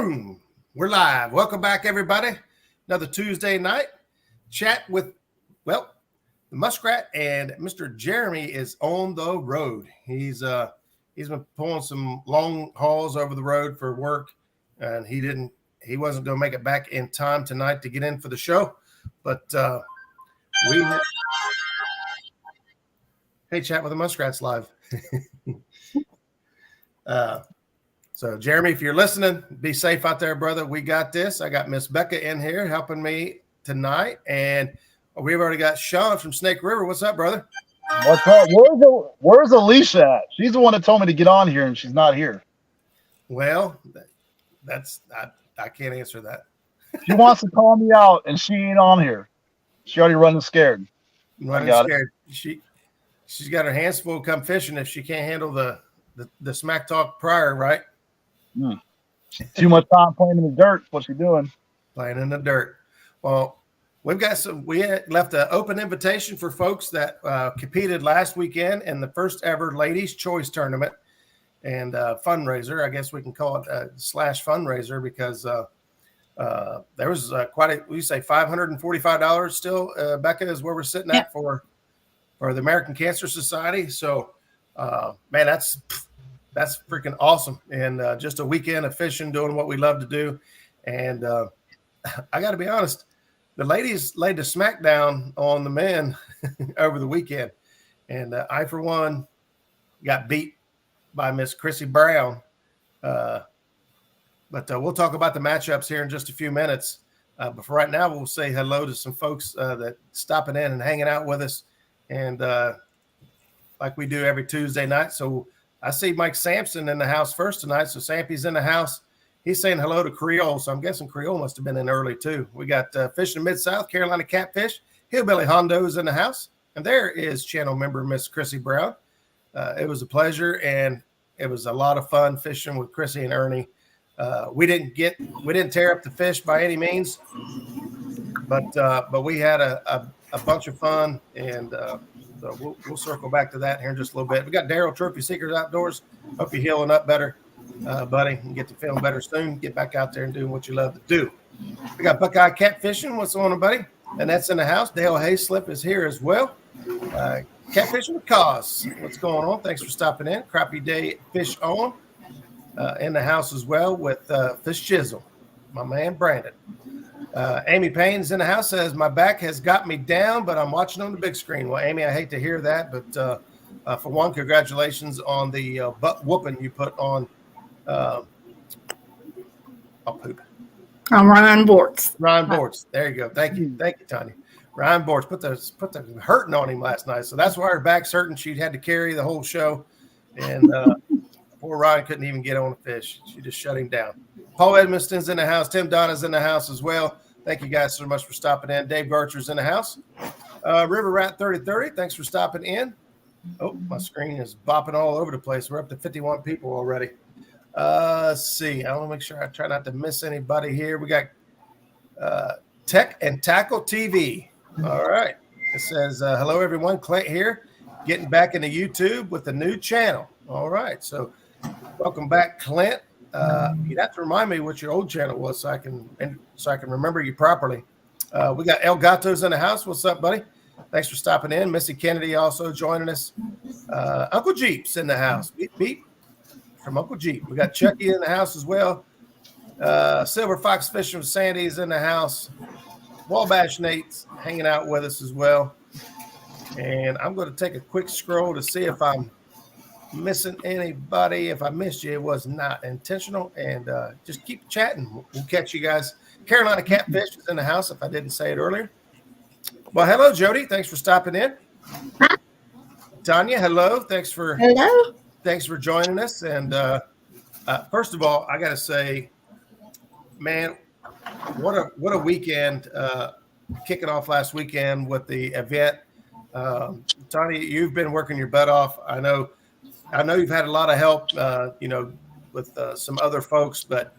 Boom! We're live. Welcome back, everybody. Another Tuesday night chat with, the Muskrat, and Mr. Jeremy is on the road. He's been pulling some long hauls over the road for work, and he wasn't going to make it back in time tonight to get in for the show. But hey, chat with the Muskrats live. So, Jeremy, if you're listening, be safe out there, brother. We got this. I got Miss Becca in here helping me tonight, and we've already got Sean from Snake River. What's up, brother? What's up? Where's Alicia at? She's the one that told me to get on here, and she's not here. Well, I can't answer that. She wants to call me out, and she ain't on here. She already running scared. Running scared. She's got her hands full come fishing if she can't handle the smack talk prior, right? Too much time playing in the dirt. What's she doing? Playing in the dirt. Well, we had left an open invitation for folks that competed last weekend in the first ever Ladies' Choice Tournament and fundraiser. I guess we can call it a / fundraiser because there was we say $545 still. Becca, is where we're sitting at for the American Cancer Society. So, man, that's freaking awesome. And just a weekend of fishing, doing what we love to do. And I got to be honest, the ladies laid the smackdown on the men over the weekend. And I, for one, got beat by Miss Chrissy Brown. But we'll talk about the matchups here in just a few minutes. But for right now, we'll say hello to some folks that stopping in and hanging out with us. And like we do every Tuesday night. So I see Mike Sampson in the house first tonight. So Sampy's in the house. He's saying hello to Creole. So I'm guessing Creole must have been in early too. We got Fishing Mid-South, Carolina Catfish, Hillbilly Hondo's in the house. And there is channel member Miss Chrissy Brown. It was a pleasure, and it was a lot of fun fishing with Chrissy and Ernie. We didn't tear up the fish by any means, but we had a bunch of fun, and so we'll circle back to that here in just a little bit. We got Daryl, Trophy Seekers Outdoors. Hope you're healing up better, buddy, and get to feeling better soon. Get back out there and doing what you love to do. We got Buckeye Catfishing. What's on, buddy? And that's in the house. Dale Hayslip is here as well. Catfishing with Cause. What's going on? Thanks for stopping in. Crappie Day Fish On in the house as well with Fish Chisel, my man Brandon. Amy Payne's in the house, says my back has got me down, but I'm watching on the big screen. Well, Amy, I hate to hear that, but for one, congratulations on the butt whooping you put on. I'll poop. On Ryan Bortz. Ryan Bortz. There you go. Thank you, Tanya. Ryan Bortz put the hurting on him last night, so that's why her back's hurting. She had to carry the whole show, and poor Ryan couldn't even get on the fish. She just shut him down. Paul Edmonston's in the house. Tim Donna's in the house as well. Thank you guys so much for stopping in. Dave Bircher's in the house. River Rat 3030, thanks for stopping in. Oh, my screen is bopping all over the place. We're up to 51 people already. Let's see. I want to make sure I try not to miss anybody here. We got Tech and Tackle TV. All right. It says, hello, everyone. Clint here, getting back into YouTube with a new channel. All right. So welcome back, Clint. You'd have to remind me what your old channel was so I can remember you properly. We got El Gato's in the house. What's up, buddy? Thanks for stopping in. Missy Kennedy also joining us. Uncle Jeep's in the house. Beep, beep from Uncle Jeep. We got Chucky in the house as well. Silver Fox Fishing with Sandy's in the house. Wabash Nate's hanging out with us as well. And I'm going to take a quick scroll to see if I'm missing anybody. If I missed you, it was not intentional. And just keep chatting. We'll catch you guys. Carolina Catfish is in the house, if I didn't say it earlier. Well, hello, Jody. Thanks for stopping in. Tanya, hello. Thanks for joining us. And first of all, I got to say, man, what a weekend kicking off last weekend with the event. Tanya, you've been working your butt off. I know you've had a lot of help, with some other folks, but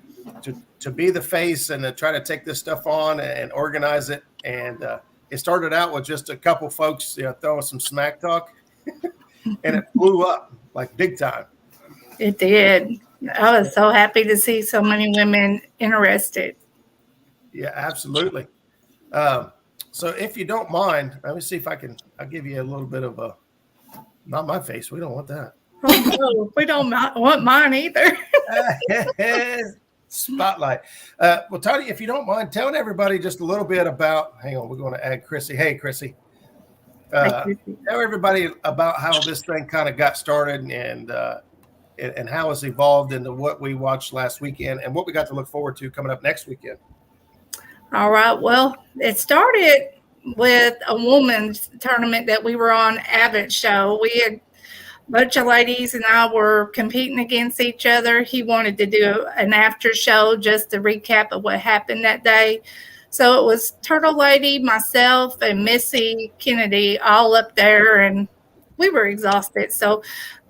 to be the face and to try to take this stuff on and organize it. And it started out with just a couple folks, throwing some smack talk, and it blew up like big time. It did. I was so happy to see so many women interested. Yeah, absolutely. So if you don't mind, let me see if I'll give you a little bit of not my face. We don't want that. Oh, no, we don't want mine either. Spotlight. Well, Tony, if you don't mind telling everybody just a little bit about, hang on, we're going to add Chrissy. Hey, Chrissy. Tell everybody about how this thing kind of got started and how it's evolved into what we watched last weekend and what we got to look forward to coming up next weekend. All right. Well, it started with a women's tournament that we were on Abbott's show. We had a bunch of ladies and I were competing against each other. He wanted to do an after show just to recap of what happened that day. So it was Turtle Lady, myself, and Missy Kennedy all up there, and we were exhausted. So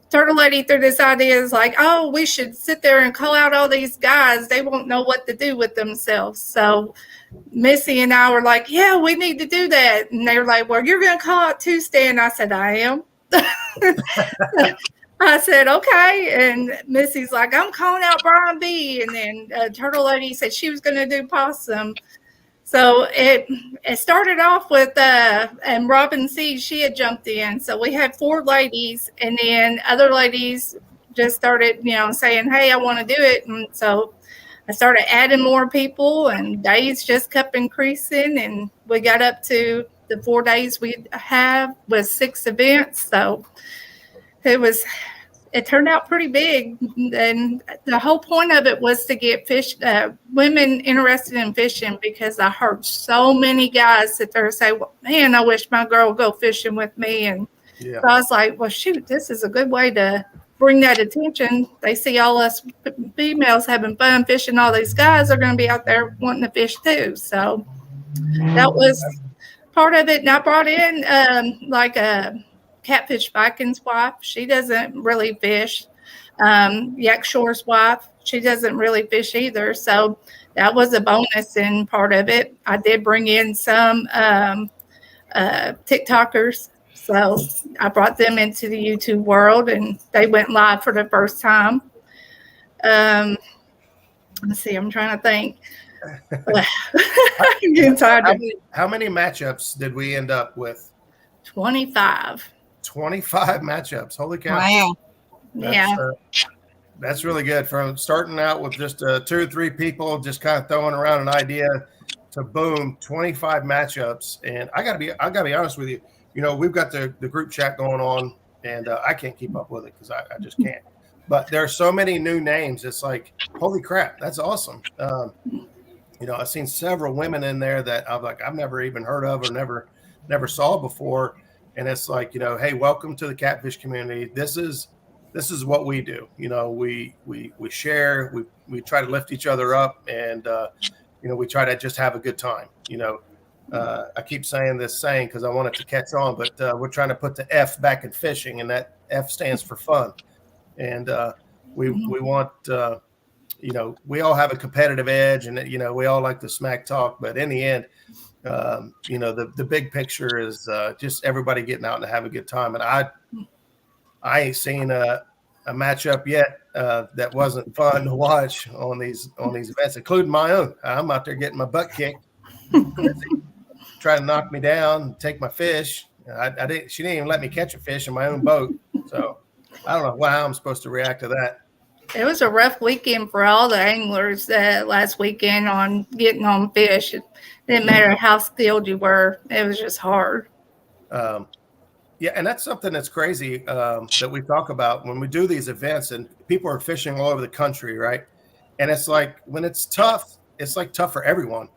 Turtle Lady threw this idea is like, oh, we should sit there and call out all these guys. They won't know what to do with themselves. So Missy and I were like, yeah, we need to do that. And they were like, well, you're going to call out Tuesday. And I said, I am. I said, okay. And Missy's like, I'm calling out Brian B. And then Turtle Lady said she was going to do Possum. So it started off with, and Robin C., she had jumped in. So we had 4 ladies, and then other ladies just started, saying, hey, I want to do it. And so I started adding more people, and days just kept increasing, and we got up to the 4 days we have with 6 events. So it turned out pretty big, and the whole point of it was to get women interested in fishing, because I heard so many guys sit there and say, well, man, I wish my girl would go fishing with me. And so I was like, well, shoot, this is a good way to bring that attention. They see all us females having fun fishing. All these guys are going to be out there wanting to fish too. So that was part of it. And I brought in like a Catfish Viking's wife. She doesn't really fish. Yak Shore's wife, she doesn't really fish either. So that was a bonus in part of it. I did bring in some TikTokers. So I brought them into the YouTube world, and they went live for the first time. Let's see, I'm trying to think. I'm getting tired. How many matchups did we end up with? 25. 25 matchups. Holy cow. Wow. That's really good. From starting out with just 2 or 3 people just kind of throwing around an idea to boom, 25 matchups. And I gotta be honest with you. We've got the group chat going on, and I can't keep up with it because I just can't. But there are so many new names. It's like, holy crap, that's awesome. I've seen several women in there that I've never even heard of or never saw before. And it's like, hey, welcome to the catfish community. This is what we do. We share, we try to lift each other up, and we try to just have a good time. I keep saying this saying because I want it to catch on, but we're trying to put the F back in fishing, and that F stands for fun. And we want, we all have a competitive edge, and we all like to smack talk, but in the end, the big picture is just everybody getting out and have a good time. And I ain't seen a matchup yet that wasn't fun to watch on these events, including my own. I'm out there getting my butt kicked, trying to knock me down, take my fish. She didn't even let me catch a fish in my own boat. So I don't know how I'm supposed to react to that. It was a rough weekend for all the anglers last weekend on getting on fish. It didn't matter how skilled you were. It was just hard. Yeah, and that's something that's crazy that we talk about when we do these events, and people are fishing all over the country, right? And it's like when it's tough, it's like tough for everyone.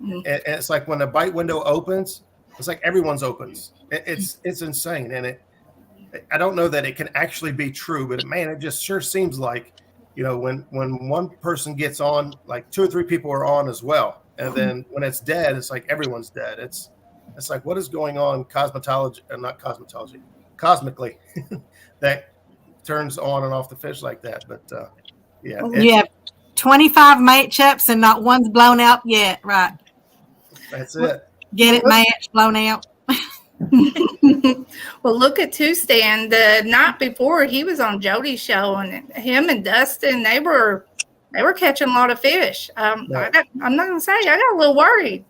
Mm-hmm. And it's like when the bite window opens, it's like everyone's opens. It's insane. And I don't know that it can actually be true, but man, it just sure seems like, when one person gets on, like 2 or 3 people are on as well. And then when it's dead, it's like everyone's dead. It's like, what is going on cosmically that turns on and off the fish like that. But yeah. You have 25 matchups and not one's blown out yet, right? That's it. Get it matched, blown out. Well, look at Two-Stand. The night before, he was on Jody's show, and him and Dustin, they were they were catching a lot of fish. I'm not going to say, I got a little worried.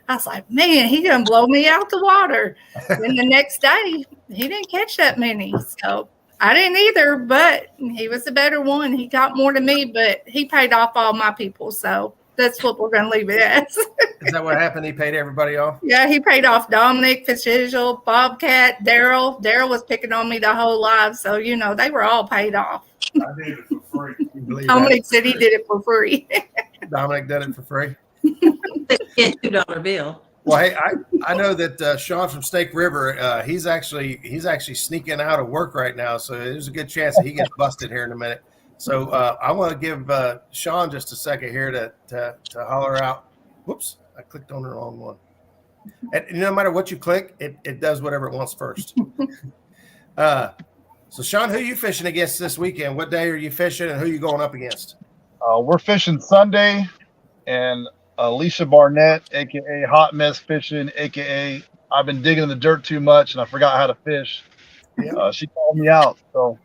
I was like, man, he going to blow me out the water. Then the next day, he didn't catch that many. So I didn't either, but he was the better one. He caught more than me, but he paid off all my people. So that's what we're going to leave it as. Is that what happened? He paid everybody off? Yeah, he paid off Dominic, Fitzgerald, Bobcat, Daryl. Daryl was picking on me the whole life. So, they were all paid off. I did it for free. Dominic said he did it for free. Dominic did it for free. Get $2 bill. Well, hey, I know that Sean from Snake River, he's actually sneaking out of work right now, so there's a good chance that he gets busted here in a minute. So I want to give Sean just a second here to holler out. Whoops, I clicked on the wrong one. And no matter what you click, it does whatever it wants first. So Sean, who are you fishing against this weekend? What day are you fishing, and who are you going up against? We're fishing Sunday, and Alicia Barnett, a.k.a. Hot Mess Fishing, a.k.a. I've been digging in the dirt too much, and I forgot how to fish. Yeah. She called me out. So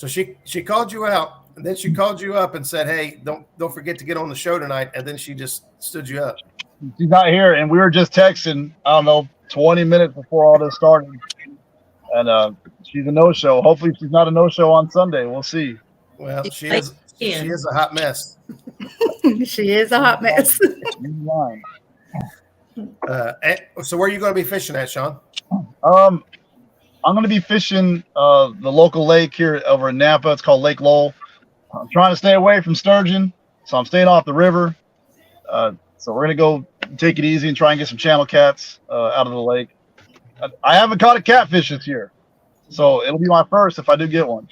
she called you out, and then she called you up and said, hey, don't forget to get on the show tonight, and then she just stood you up. She's not here, and we were just texting, 20 minutes before all this started. And she's a no-show. Hopefully she's not a no-show on Sunday. We'll see. Well, she is a hot mess. She is a hot mess. So where are you going to be fishing at, Sean? I'm going to be fishing the local lake here over in Napa. It's called Lake Lowell. I'm trying to stay away from sturgeon, so I'm staying off the river. So we're going to go take it easy and try and get some channel cats out of the lake. I haven't caught a catfish this year, so it'll be my first if I do get one.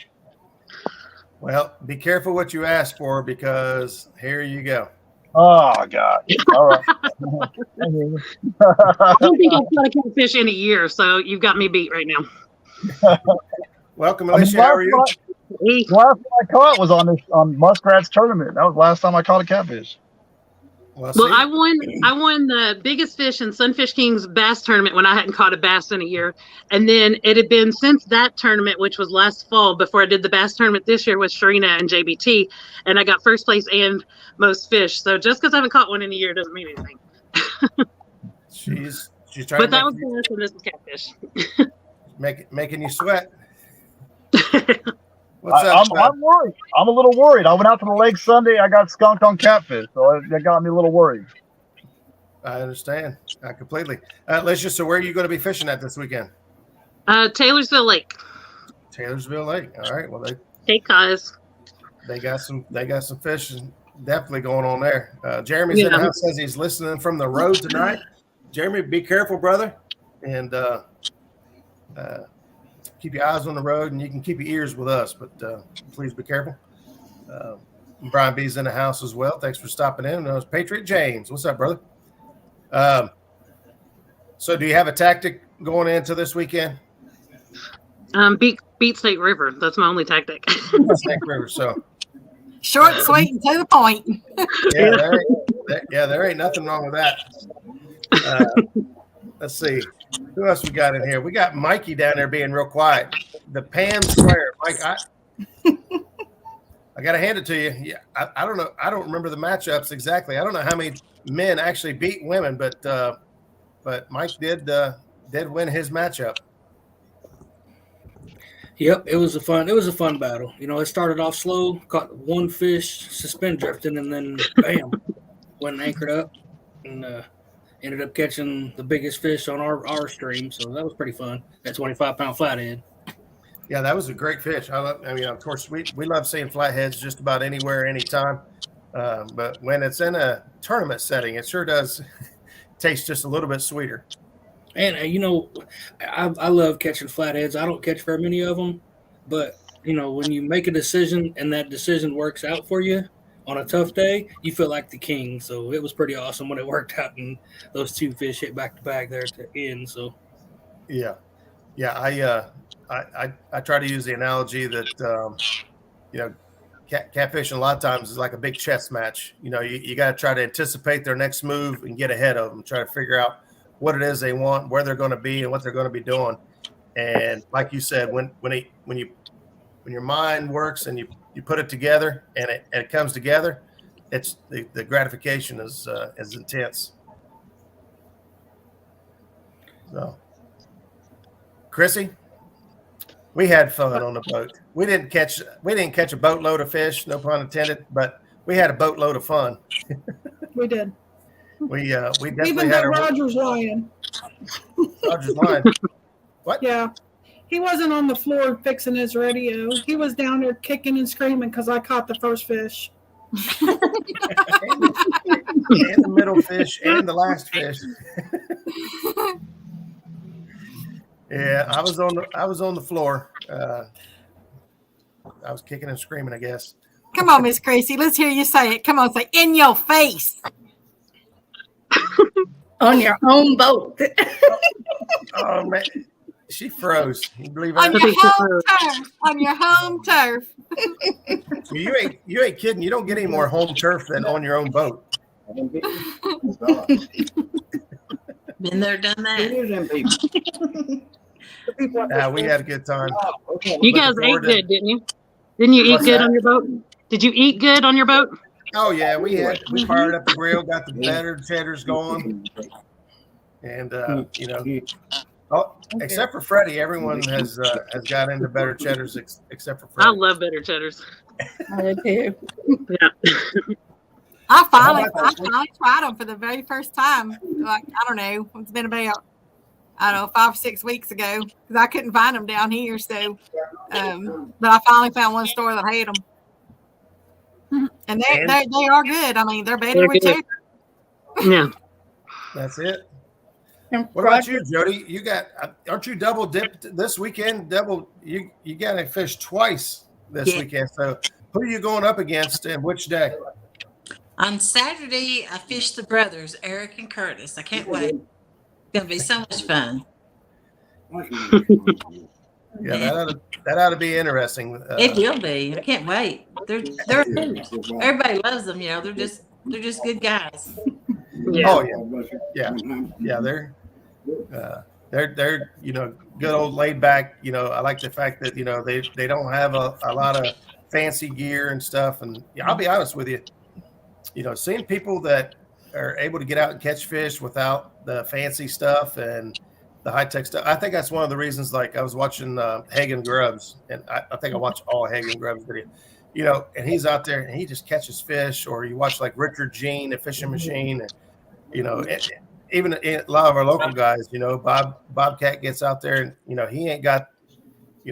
Well, be careful what you ask for, because here you go. Oh, God. All right. I don't think I've caught a catfish in a year, so you've got me beat right now. Welcome, Alicia. How are you? The last one I caught was on Muskrat's tournament. That was the last time I caught a catfish. Well, I won the biggest fish in Sunfish King's bass tournament when I hadn't caught a bass in a year. And then it had been since that tournament, which was last fall, before I did the bass tournament this year with Sharina and JBT. And I got first place and most fish. So just because I haven't caught one in a year doesn't mean anything. She's trying but to that was the last one. This was catfish. making you sweat. I'm worried. I'm a little worried. I went out to the lake Sunday. I got skunked on catfish, so that got me a little worried. I understand. Completely. Alicia, so where are you going to be fishing at this weekend? Taylorsville Lake. Taylorsville Lake. All right. Well, Cape Cod. they got some fish definitely going on there. Jeremy's in the house, says he's listening from the road tonight. Jeremy, be careful, brother, and keep your eyes on the road, and you can keep your ears with us, but please be careful. Brian B's in the house as well. Thanks for stopping in. That was Patriot James. What's up, brother? So do you have a tactic going into this weekend? Beat Snake River. That's my only tactic. Snake River. So short, sweet, and to the point. There ain't nothing wrong with that. Let's see. Who else we got in here? We got Mikey down there being real quiet. The Pam Square. Mike, I got to hand it to you. Yeah, I don't know. I don't remember the matchups exactly. I don't know how many men actually beat women, but Mike did win his matchup. Yep, it was a fun battle. It started off slow, caught one fish, suspend drifting, and then bam, went and anchored up, and ended up catching the biggest fish on our stream. So that was pretty fun. That 25-pound flathead. Yeah, that was a great fish. Of course, we love seeing flatheads just about anywhere, anytime. But when it's in a tournament setting, it sure does taste just a little bit sweeter. And, I love catching flatheads. I don't catch very many of them. But, when you make a decision and that decision works out for you on a tough day, you feel like the king. So it was pretty awesome when it worked out and those two fish hit back to back there at the end. So, yeah. I try to use the analogy that, catfishing a lot of times is like a big chess match. You got to try to anticipate their next move and get ahead of them, try to figure out what it is they want, where they're going to be, and what they're going to be doing. And like you said, when your mind works and you you put it together and it comes together, it's the gratification is intense. So, Chrissy, we had fun on the boat. We didn't catch a boatload of fish, no pun intended, but we had a boatload of fun. We did. We definitely Even had though a Roger's lying. Roger's line. What? Yeah. He wasn't on the floor fixing his radio. He was down there kicking and screaming because I caught the first fish. And the middle fish and the last fish. Yeah, I was on the floor. I was kicking and screaming, I guess. Come on, Miss Gracie. Let's hear you say it. Come on, say in your face. On your own boat. Oh man, she froze. You believe On that? your home turf. On your home turf. You ain't kidding. You don't get any more home turf than on your own boat. Been there, done that. We had a good time. You guys ate good, didn't you? Didn't you eat What's good that? on your boat? Did you eat good on your boat? Oh yeah, we fired up the grill, got the better cheddars going, and except for Freddie, everyone has got into better cheddars except for I Freddie. love better cheddars. I do. Yeah. I finally tried them for the very first time. Like, I don't know. It's been about, 5 or 6 weeks ago because I couldn't find them down here. So, but I finally found one store that had them. And they are good. I mean, they're better with good. cheddar. Yeah. That's it. And What about you, Jody? You aren't you double dipped this weekend? You got to fish twice this weekend. So who are you going up against and which day? On Saturday, I fished the brothers, Eric and Curtis. I can't wait. It's going to be so much fun. Yeah, that ought to be interesting. It will be. I can't wait. They're everybody loves them. They're just good guys. Yeah. Oh yeah. They're good old laid back. I like the fact that they don't have a lot of fancy gear and stuff. And I'll be honest with you, seeing people that are able to get out and catch fish without the fancy stuff and the high-tech stuff. I think that's one of the reasons, like I was watching Hagen Grubbs, and I think I watched all Hagen Grubbs video, and he's out there and he just catches fish, or you watch like Richard Jean, the fishing machine, and, even a lot of our local guys, Bobcat gets out there and, he ain't got,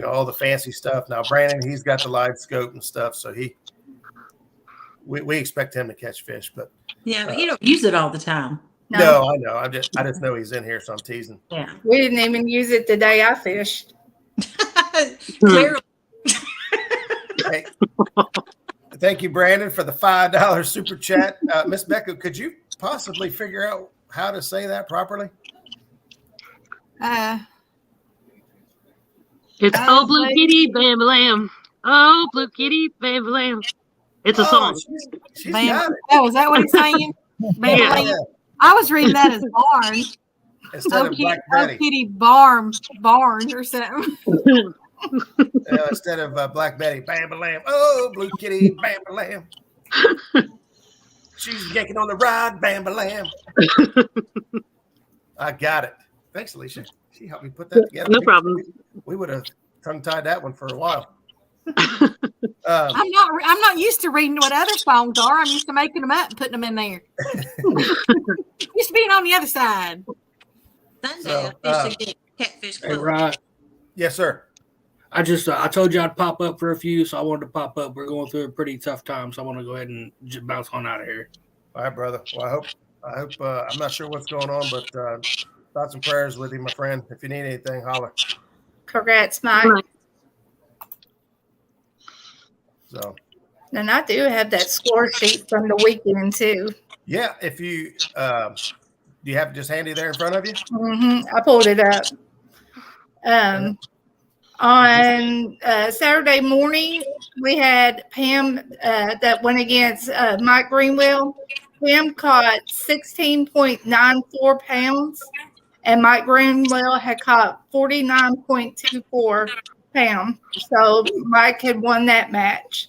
all the fancy stuff. Now, Brandon, he's got the live scope and stuff. So we expect him to catch fish, but Yeah, but you don't use it all the time. no, I know. I just know he's in here, so I'm teasing. Yeah. We didn't even use it the day I fished. Clearly. Hey, thank you, Brandon, for the $5 super chat. Miss Becca, could you possibly figure out how to say that properly? It's Oh Blue Kitty, Bam Lamb. Oh Blue Kitty, Bam Lamb. It's a song. She's got it. Oh, is that what he's saying? Yeah. I was reading that as barn. Instead of Black Betty. Kitty barn or something. Instead of Black Betty, Bam Lamb. Oh, Blue Kitty, Bam Lamb. She's yanking on the ride, Bam Lamb. I got it. Thanks, Alicia. She helped me put that together. No problem. We would have tongue-tied that one for a while. I'm not used to reading what other songs are. I'm used to making them up and putting them in there. Used to being on the other side. Sunday, I fished a catfish Hey, club. Rod, Yes, sir. I told you I'd pop up for a few, so I wanted to pop up. We're going through a pretty tough time, so I want to go ahead and just bounce on out of here. All right, brother. Well, I hope I'm not sure what's going on, but thoughts and prayers with you, my friend. If you need anything, holler. Congrats, Mike. So, And I do have that score sheet from the weekend too. yeah, if you do you have it just handy there in front of you? I pulled it up. On Saturday morning, we had Pam that went against Mike Greenwell. Pam caught 16.94 pounds, and Mike Greenwell had caught 49.24 pounds. So Mike had won that match.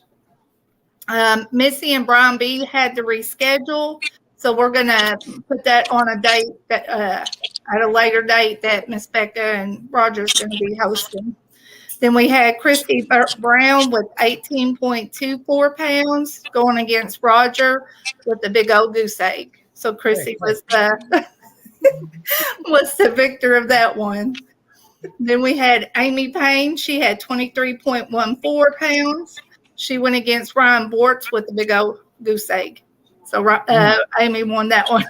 Missy and Brian B had to reschedule, so we're gonna put that on a date that at a later date that Miss Becca and Roger's gonna be hosting. Then we had Christy Brown with 18.24 pounds going against Roger with the big old goose egg. So Christy was the was the victor of that one. Then we had Amy Payne. She had 23.14 pounds. She went against Ryan Bortz with the big old goose egg. So Amy won that one.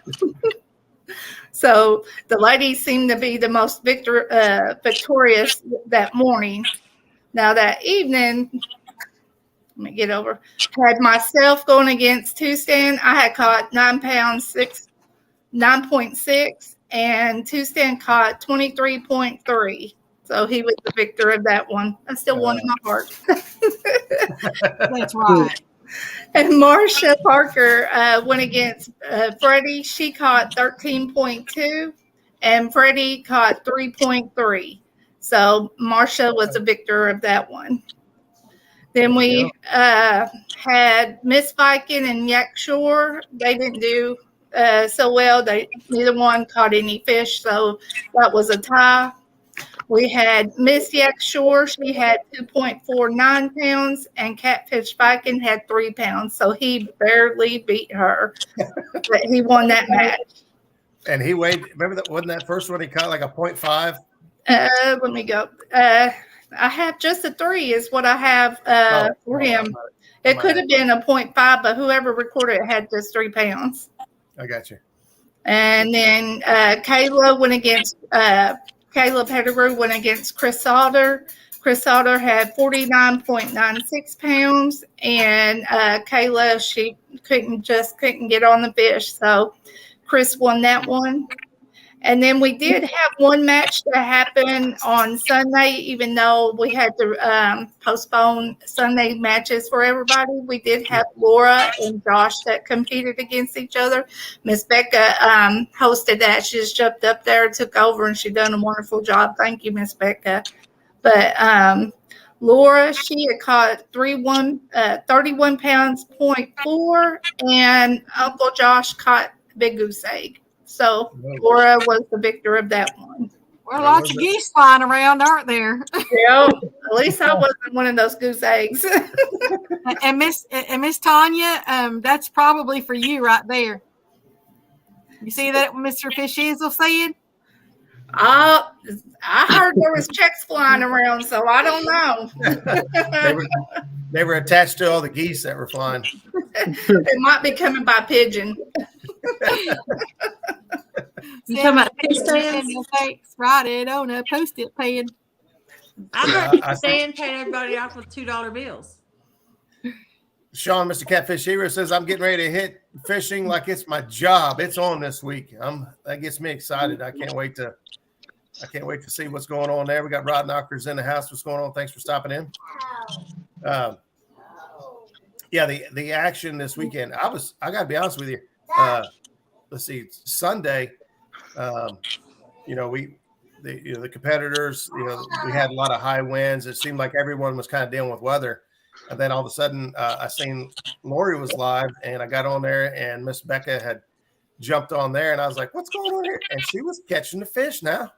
So the ladies seemed to be the most victorious that morning. Now that evening, let me get over. Had myself going against Two-Stand. I had caught 9.6, and Two-Stand caught 23.3. So he was the victor of that one. I still won in my heart. That's right. And Marsha Parker went against Freddie. She caught 13.2, and Freddie caught 3.3. So Marsha was the victor of that one. Then we had Miss Viking and Yak Shore. They didn't do so well. Neither one caught any fish, so that was a tie. We had Miss Yak Shore. She had 2.49 pounds, and Catfish Viking had 3 pounds. So he barely beat her, but he won that match. And he weighed. Remember that? Wasn't that first one he caught like a 0.5? Let me go. I have just a 3 is what I have for him. It could have been a 0.5, but whoever recorded it had just 3 pounds. I got you. And then Kayla went against Caleb Pettigrew went against Chris Sauter. Chris Sauter had 49.96 pounds, and Kayla, she couldn't get on the fish. So Chris won that one. And then we did have one match that happened on Sunday, even though we had to postpone Sunday matches for everybody. We did have Laura and Josh that competed against each other. Miss Becca hosted that. She just jumped up there, took over, and she done a wonderful job. Thank you, Miss Becca. But Laura, she had caught 31 pounds, 0.4, and Uncle Josh caught big goose egg. So Laura was the victor of that one. Well, lots of geese flying around, aren't there? Yeah, at least I wasn't one of those goose eggs. And Miss Tanya, that's probably for you right there. You see that Mr. Fishizzle said? I heard there was checks flying around, so I don't know. They were attached to all the geese that were flying. It might be coming by pigeon. You talking about fish stands? Write it on a Post-it pen. I heard fish stand paid everybody off with $2 bills. Sean, Mr. Catfish Hero says, I'm getting ready to hit fishing like it's my job. It's on this week. That gets me excited. I can't wait to see what's going on there. We got Rod Knockers in the house. What's going on? Thanks for stopping in. Yeah, the action this weekend. I gotta be honest with you. Let's see, Sunday. The competitors. We had a lot of high winds. It seemed like everyone was kind of dealing with weather. And then all of a sudden, I seen Lori was live, and I got on there, and Miss Becca had jumped on there, and I was like, "What's going on here?" And she was catching the fish now.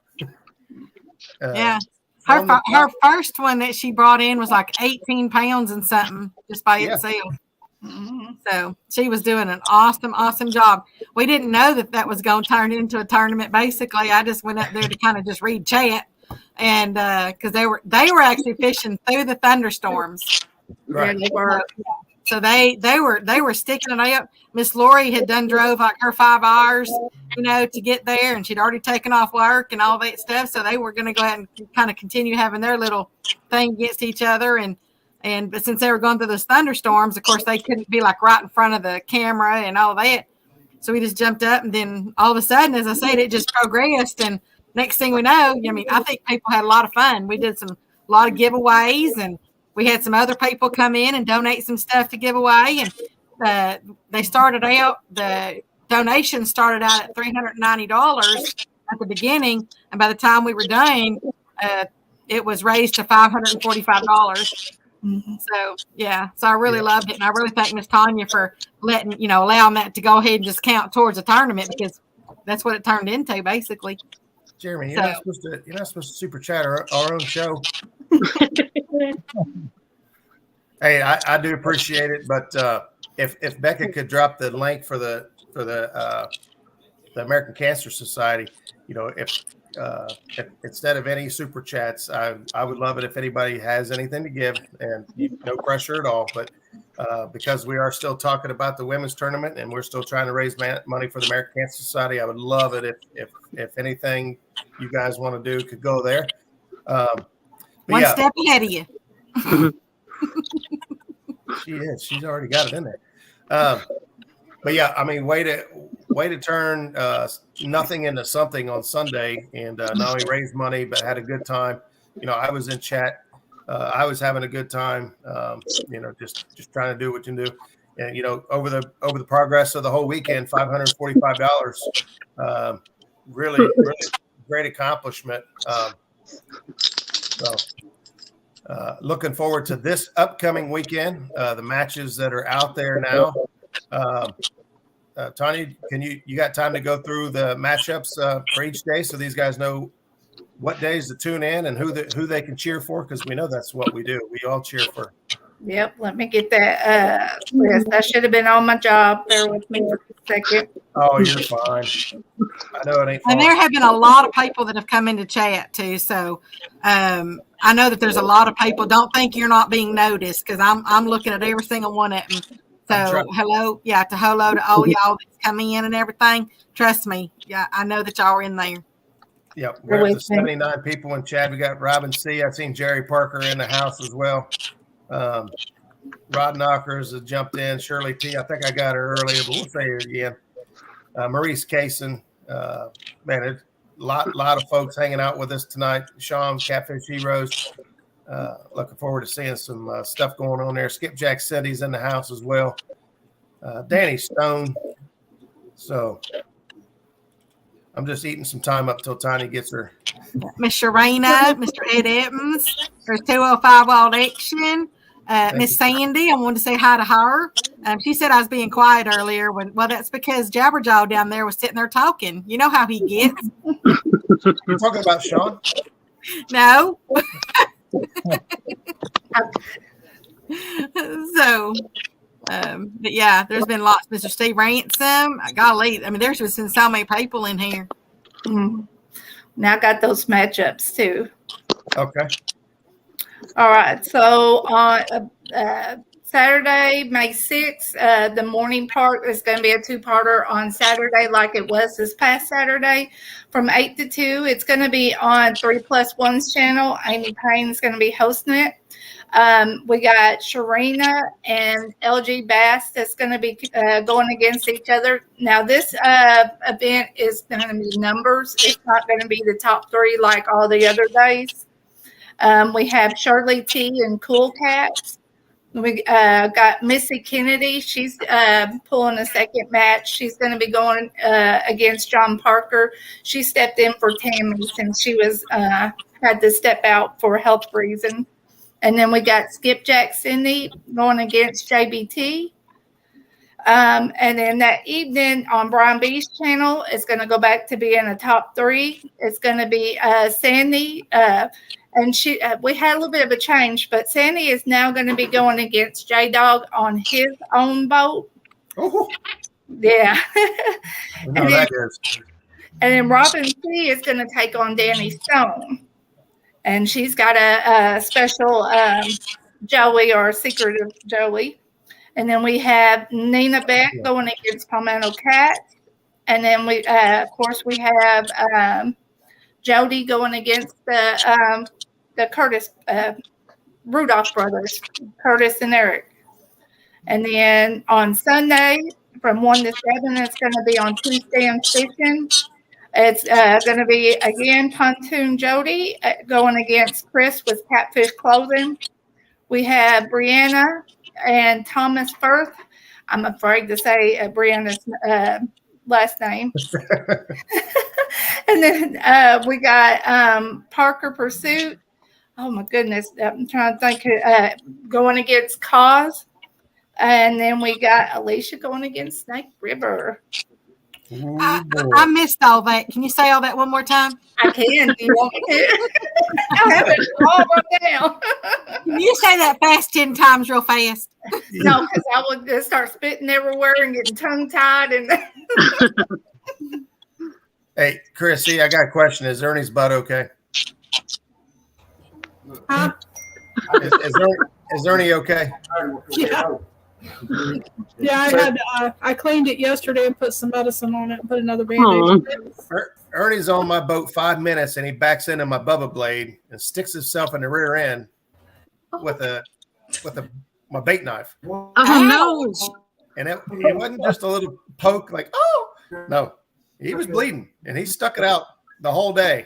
Yeah, her first one that she brought in was like 18 pounds and something just by itself. Mm-hmm. So she was doing an awesome job. We didn't know that was going to turn into a tournament. Basically, I just went up there to kind of just read chat, and because they were actually fishing through the thunderstorms. Right. So they were sticking it out. Miss Lori had drove like her 5 hours, to get there, and she'd already taken off work and all that stuff. So they were going to go ahead and kind of continue having their little thing against each other. But since they were going through those thunderstorms, of course, they couldn't be like right in front of the camera and all that. So we just jumped up, and then all of a sudden, as I said, it just progressed. And next thing we know, I think people had a lot of fun. We did a lot of giveaways, and we had some other people come in and donate some stuff to give away. And the donation started out at $390 at the beginning. And by the time we were done, it was raised to $545. Mhm. So yeah, so I really loved it, and I really thank Miss Tanya for allowing that to go ahead and just count towards the tournament, because that's what it turned into basically. Jeremy, you're not supposed to super chat our own show. Hey, I do appreciate it, but if Becca could drop the link for the American Cancer Society, if instead of any super chats, I would love it if anybody has anything to give, and no pressure at all. But because we are still talking about the women's tournament and we're still trying to raise money for the American Cancer Society, I would love it if anything you guys want to do could go there. One step ahead of you. She is. She's already got it in there. But yeah, I mean, way to turn nothing into something on Sunday, and not only raise money but had a good time. I was in chat. I was having a good time. Just trying to do what you do, and over the progress of the whole weekend, $545. Really great accomplishment. Looking forward to this upcoming weekend. The matches that are out there now. Tanya, you got time to go through the matchups for each day, so these guys know what days to tune in and who they can cheer for? Because we know that's what we do. We all cheer for. Yep, let me get that list. I should have been on my job. Bear with me for a second. Oh, you're fine. I know it ain't fun. And there have been a lot of people that have come into chat too. So I know that there's a lot of people. Don't think you're not being noticed, because I'm looking at every single one of them. So hello to all y'all that's come in and everything. Trust me, yeah, I know that y'all are in there. Yep, we're up to 79 people in chat. We got Robin C. I've seen Jerry Parker in the house as well. Rod Knockers has jumped in. Shirley T. I think I got her earlier, but we'll say her again. Maurice Kaysen. Man, a lot of folks hanging out with us tonight. Sean, Catfish Heroes. Looking forward to seeing some stuff going on there. Skipjack City's in the house as well. Danny Stone. So I'm just eating some time up till Tiny gets her. Miss Sharena, Mr. Ed Evans, there's 205 Wild Action. Miss Sandy, I wanted to say hi to her. She said I was being quiet earlier. Well, that's because Jabberjaw down there was sitting there talking. You know how he gets. You're talking about Sean? No. So, but yeah, there's been lots. Mr. Steve Ransom, golly, I mean, there's been so many people in here. Now I got those matchups too. Okay. All right. So on Saturday, May 6th, the morning part is going to be a two-parter on Saturday, like it was this past Saturday, from 8 to 2. It's going to be on 3+1's channel. Amy Payne's going to be hosting it. We got Sharena and LG Bass that's going to be going against each other. Now, this event is going to be numbers. It's not going to be the top three like all the other days. We have Shirley T and Cool Cats. We got Missy Kennedy. She's pulling a second match. She's going to be going against John Parker. She stepped in for Tammy since she was had to step out for health reasons. And then we got Skipjack Cindy going against JBT. And then that evening on Brian B's channel, it's going to go back to being a top three. It's going to be Sandy. And we had a little bit of a change, but Sandy is now going to be going against J-Dog on his own boat. Oh. Yeah. That is. And then Robin C is going to take on Danny Stone. And she's got a special Joey or a secretive Joey. And then we have Nina Beck going against Palmetto Cat. And then we, of course, we have Jody going against the Curtis Rudolph brothers, Curtis and Eric. And then on Sunday from 1 to 7, it's going to be on Tuesday and Fishing. It's going to be, again, Pontoon Jody going against Chris with Catfish Clothing. We have Brianna and Thomas Firth. I'm afraid to say Brianna's last name. And then we got Parker Pursuit oh my goodness, I'm trying to think. Going against Cause, and then we got Alicia going against Snake River. I missed all that. Can you say all that one more time? I can. Do you want me to? I have it all wrote down. Can you say that fast 10 times real fast? No, because I would just start spitting everywhere and getting tongue tied. And Hey, Chrissy, I got a question. Is Ernie's butt okay? Huh? Is Ernie okay? Yeah. Yeah, I cleaned it yesterday and put some medicine on it and put another bandage. Ernie's on my boat 5 minutes and he backs into my Bubba blade and sticks himself in the rear end with my bait knife. Oh no! And it wasn't just a little poke like, oh no, he was bleeding and he stuck it out the whole day.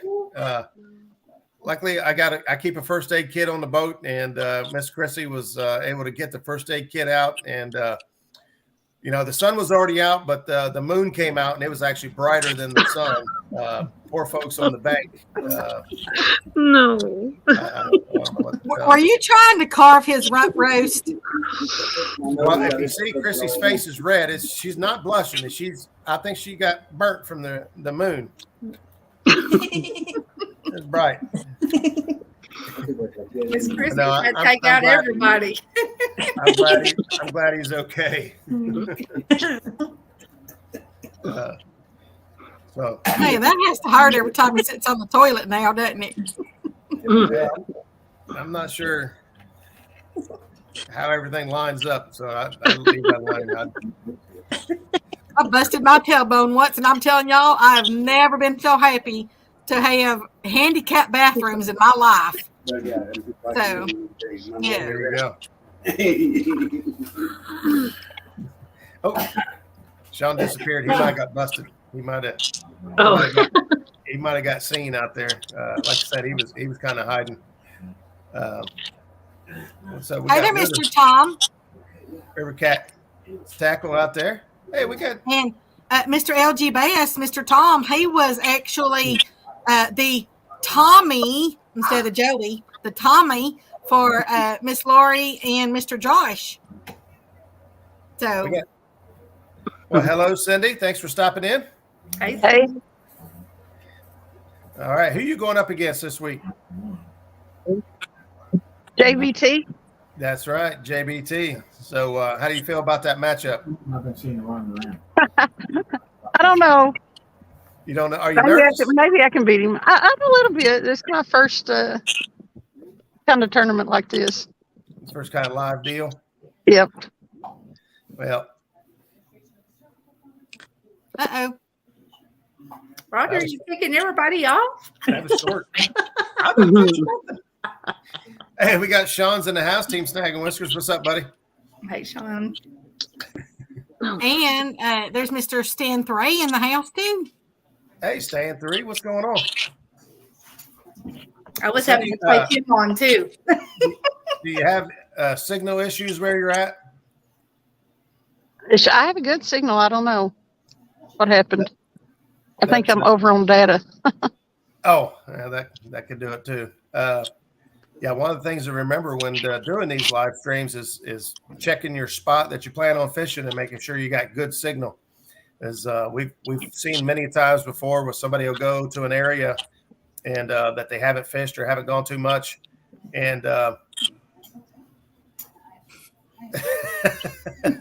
Luckily, I keep a first aid kit on the boat, and Miss Chrissy was able to get the first aid kit out. And the sun was already out, but the moon came out, and it was actually brighter than the sun. Poor folks on the bank. No. Were you trying to carve his rump roast? Well, if you see Chrissy's face is red, she's not blushing. I think she got burnt from the moon. It's bright. Miss Chrissy had to take out everybody. I'm glad he's okay. Hey, that has to hurt every time he sits on the toilet now, doesn't it? Yeah, I'm not sure how everything lines up, so I leave that line. I busted my tailbone once, and I'm telling y'all, I've never been so happy to have handicapped bathrooms in my life. So, yeah. There you go. Oh, Sean disappeared. He might have got busted. He might have. He might have got seen out there. Like I said, he was kind of hiding. So we Hey there, Mr. Tom. River Cat Tackle out there. Hey, we got and Mr. LG Bass, Mr. Tom. He was actually the Tommy instead of Joey. The Tommy for Miss Lori and Mr. Josh. So. Well, hello, Cindy. Thanks for stopping in. Hey. All right. Who are you going up against this week? JBT. That's right, JBT. So how do you feel about that matchup? I've been seeing it running around. I don't know. You don't know? Are you nervous? Maybe I can beat him. I'm a little bit. This is my first kind of tournament like this. First kind of live deal? Yep. Well. Uh-oh. Roger, you picking everybody off? That was short. Hey, we got Sean's in the house. Team Snag and Whiskers. What's up, buddy? Hey, Sean. And there's Mr. Stan 3 in the house, too. Hey, Stan 3. What's going on? I was having to play him on, too. Do you have signal issues where you're at? I have a good signal. I don't know what happened. I think I'm over on data. Oh, yeah, that could do it, too. Yeah, one of the things to remember when doing these live streams is checking your spot that you plan on fishing and making sure you got good signal. As we've seen many times before, where somebody will go to an area and that they haven't fished or haven't gone too much, and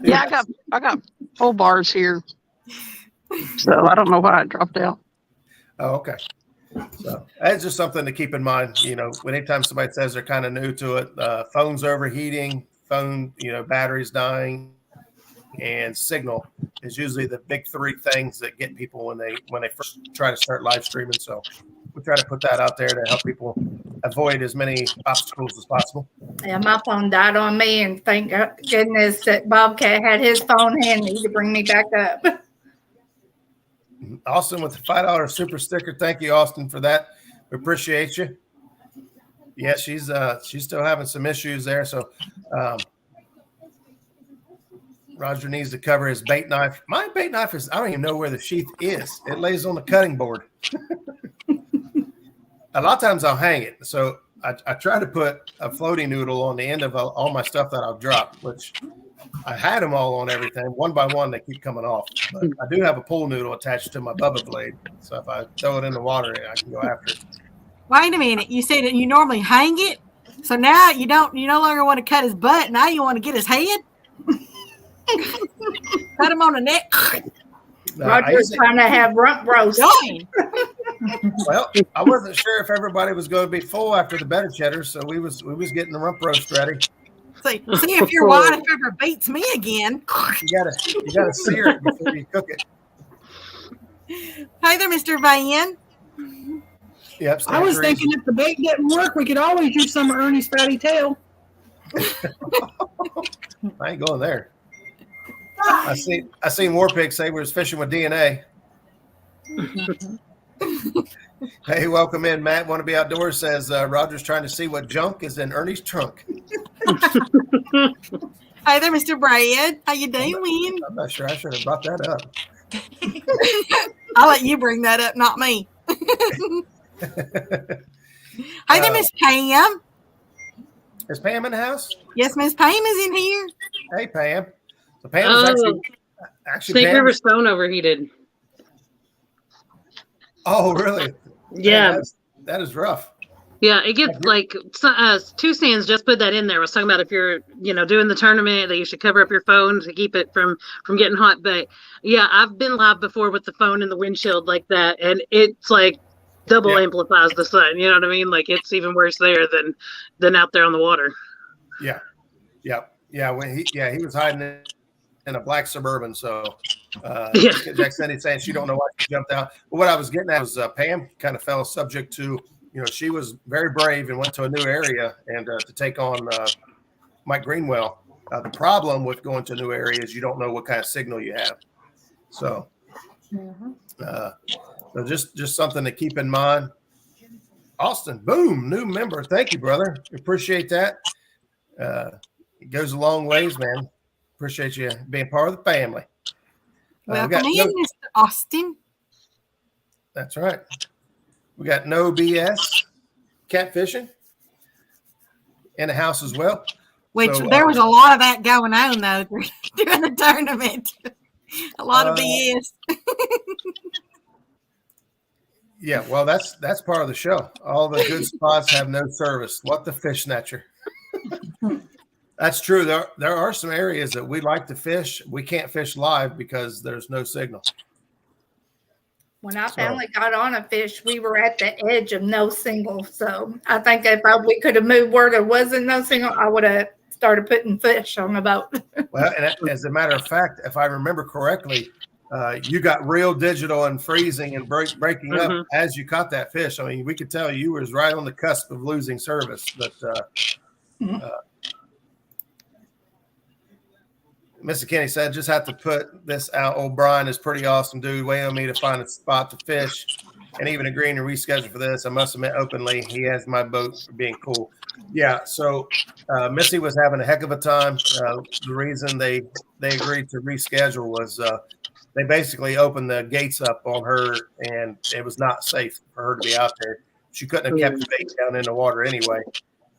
yeah, I got full bars here, so I don't know why I dropped out. Oh, okay. So that's just something to keep in mind. Anytime somebody says they're kind of new to it, phones overheating, batteries dying, and signal is usually the big three things that get people when they first try to start live streaming. So we try to put that out there to help people avoid as many obstacles as possible. Yeah, my phone died on me, and thank goodness that Bobcat had his phone handy to bring me back up. Austin with the $5 super sticker. Thank you, Austin, for that. We appreciate you. Yeah, she's still having some issues there. So Roger needs to cover his bait knife. My bait knife I don't even know where the sheath is. It lays on the cutting board. A lot of times I'll hang it. So I try to put a floating noodle on the end of all my stuff that I've dropped, which I had them all on everything. One by one, they keep coming off. But I do have a pool noodle attached to my Bubba blade. So if I throw it in the water, I can go after it. Wait a minute. You said that you normally hang it. So now you no longer want to cut his butt. Now you want to get his head. Cut him on the neck. Roger's trying to have rump roast. Well, I wasn't sure if everybody was going to be full after the better cheddar, so we was getting the rump roast ready. See if your wife ever beats me again. You gotta sear it before you cook it. Hey there, Mr. Van. Yep. I was thinking if the bait didn't work, we could always use some of Ernie's fatty tail. I ain't going there. I seen Warpig say we was fishing with DNA. Hey, welcome in, Matt. Want to be outdoors? Says Roger's trying to see what junk is in Ernie's trunk. Hey there, Mr. Brad. How you doing? I'm not sure. I should have brought that up. I'll let you bring that up, not me. Hey there, Miss Pam. Is Pam in the house? Yes, Miss Pam is in here. Hey, Pam. So Pam is actually Snake River Stone overheated. Oh, really? Yeah. Man, that is rough. Yeah, it gets like 2 Sands just put that in there. I was talking about if you're, doing the tournament that you should cover up your phone to keep it from getting hot. But yeah, I've been live before with the phone in the windshield like that, and it's like double amplifies the sun. You know what I mean? Like it's even worse there than out there on the water. Yeah. When he was hiding in a black Suburban, so Jack Sandy saying she don't know why she jumped out. But what I was getting at was Pam kind of fell subject to, she was very brave and went to a new area and to take on Mike Greenwell. The problem with going to a new area is you don't know what kind of signal you have. So, so just something to keep in mind. Austin, boom, new member. Thank you, brother. Appreciate that. It goes a long ways, man. Appreciate you being part of the family. Welcome in, Mr. Austin. That's right. We got no BS catfishing in the house as well. Which there was a lot of that going on, though, during the tournament. A lot of BS. Yeah, well, that's part of the show. All the good spots have no service. What the fish snatcher. That's true. There are some areas that we like to fish. We can't fish live because there's no signal. When I finally got on a fish, we were at the edge of no signal. So I think if we could have moved where there wasn't no signal, I would have started putting fish on the boat. Well, and as a matter of fact, if I remember correctly, you got real digital and freezing and breaking up as you caught that fish. I mean, we could tell you was right on the cusp of losing service, but Mr. Kenny said, just have to put this out. Old Brian is pretty awesome, dude. Waiting on me to find a spot to fish and even agreeing to reschedule for this. I must admit openly, he has my boat for being cool. Yeah, so Missy was having a heck of a time. The reason they agreed to reschedule was they basically opened the gates up on her, and it was not safe for her to be out there. She couldn't have kept the bait down in the water anyway.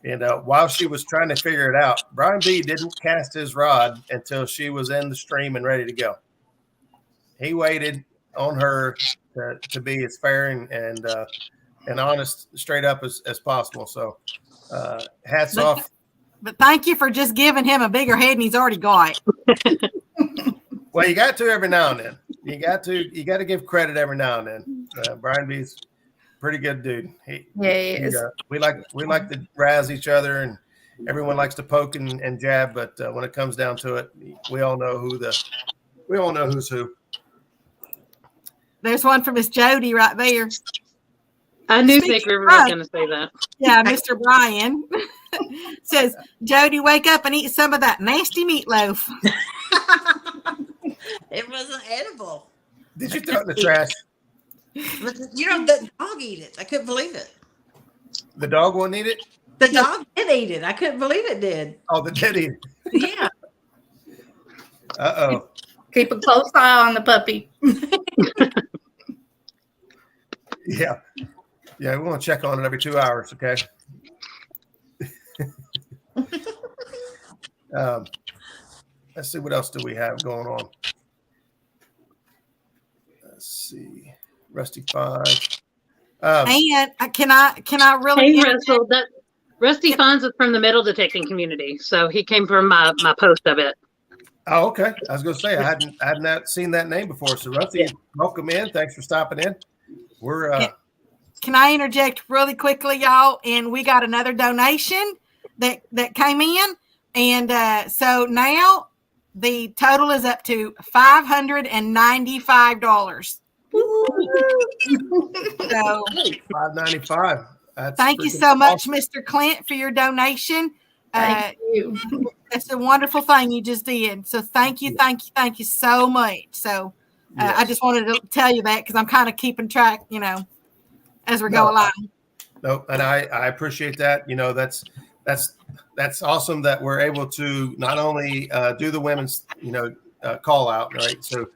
And while she was trying to figure it out, Brian B didn't cast his rod until she was in the stream and ready to go. He waited on her to be as fair and honest, straight up as possible. So hats off. But thank you for just giving him a bigger head than he's already got. Well, you got to every now and then. You got to give credit every now and then. Brian B's pretty good dude. He is. We like to razz each other, and everyone likes to poke and jab. But when it comes down to it, we all know who's who. There's one for Miss Jody right there. I knew Snake River was going to say that. Yeah, Mr. Brian says, Jody, wake up and eat some of that nasty meatloaf. It wasn't edible. Did you throw it in the trash? The dog eat it. I couldn't believe it. The dog won't eat it? The dog did eat it. I couldn't believe it did. Oh, the did eat it. Yeah. Uh-oh. Keep a close eye on the puppy. Yeah. Yeah, we want to check on it every 2 hours, okay? Let's see, what else do we have going on? Let's see, Rusty 5. And can I really Hey, Russell, that Rusty Funds is from the metal detecting community, so he came from my post of it. Oh, okay. I was going to say I hadn't seen that name before. So Rusty, welcome in. Thanks for stopping in. We're Can I interject really quickly, y'all? And we got another donation that came in, and so now the total is up to $595. So $595. Thank you so much, Mr. Clint, for your donation. Thank you. That's a wonderful thing you just did. So thank you so much. So I just wanted to tell you that because I'm kind of keeping track, as we're going along. No, and I appreciate that. That's awesome that we're able to not only do the women's, call out, right? So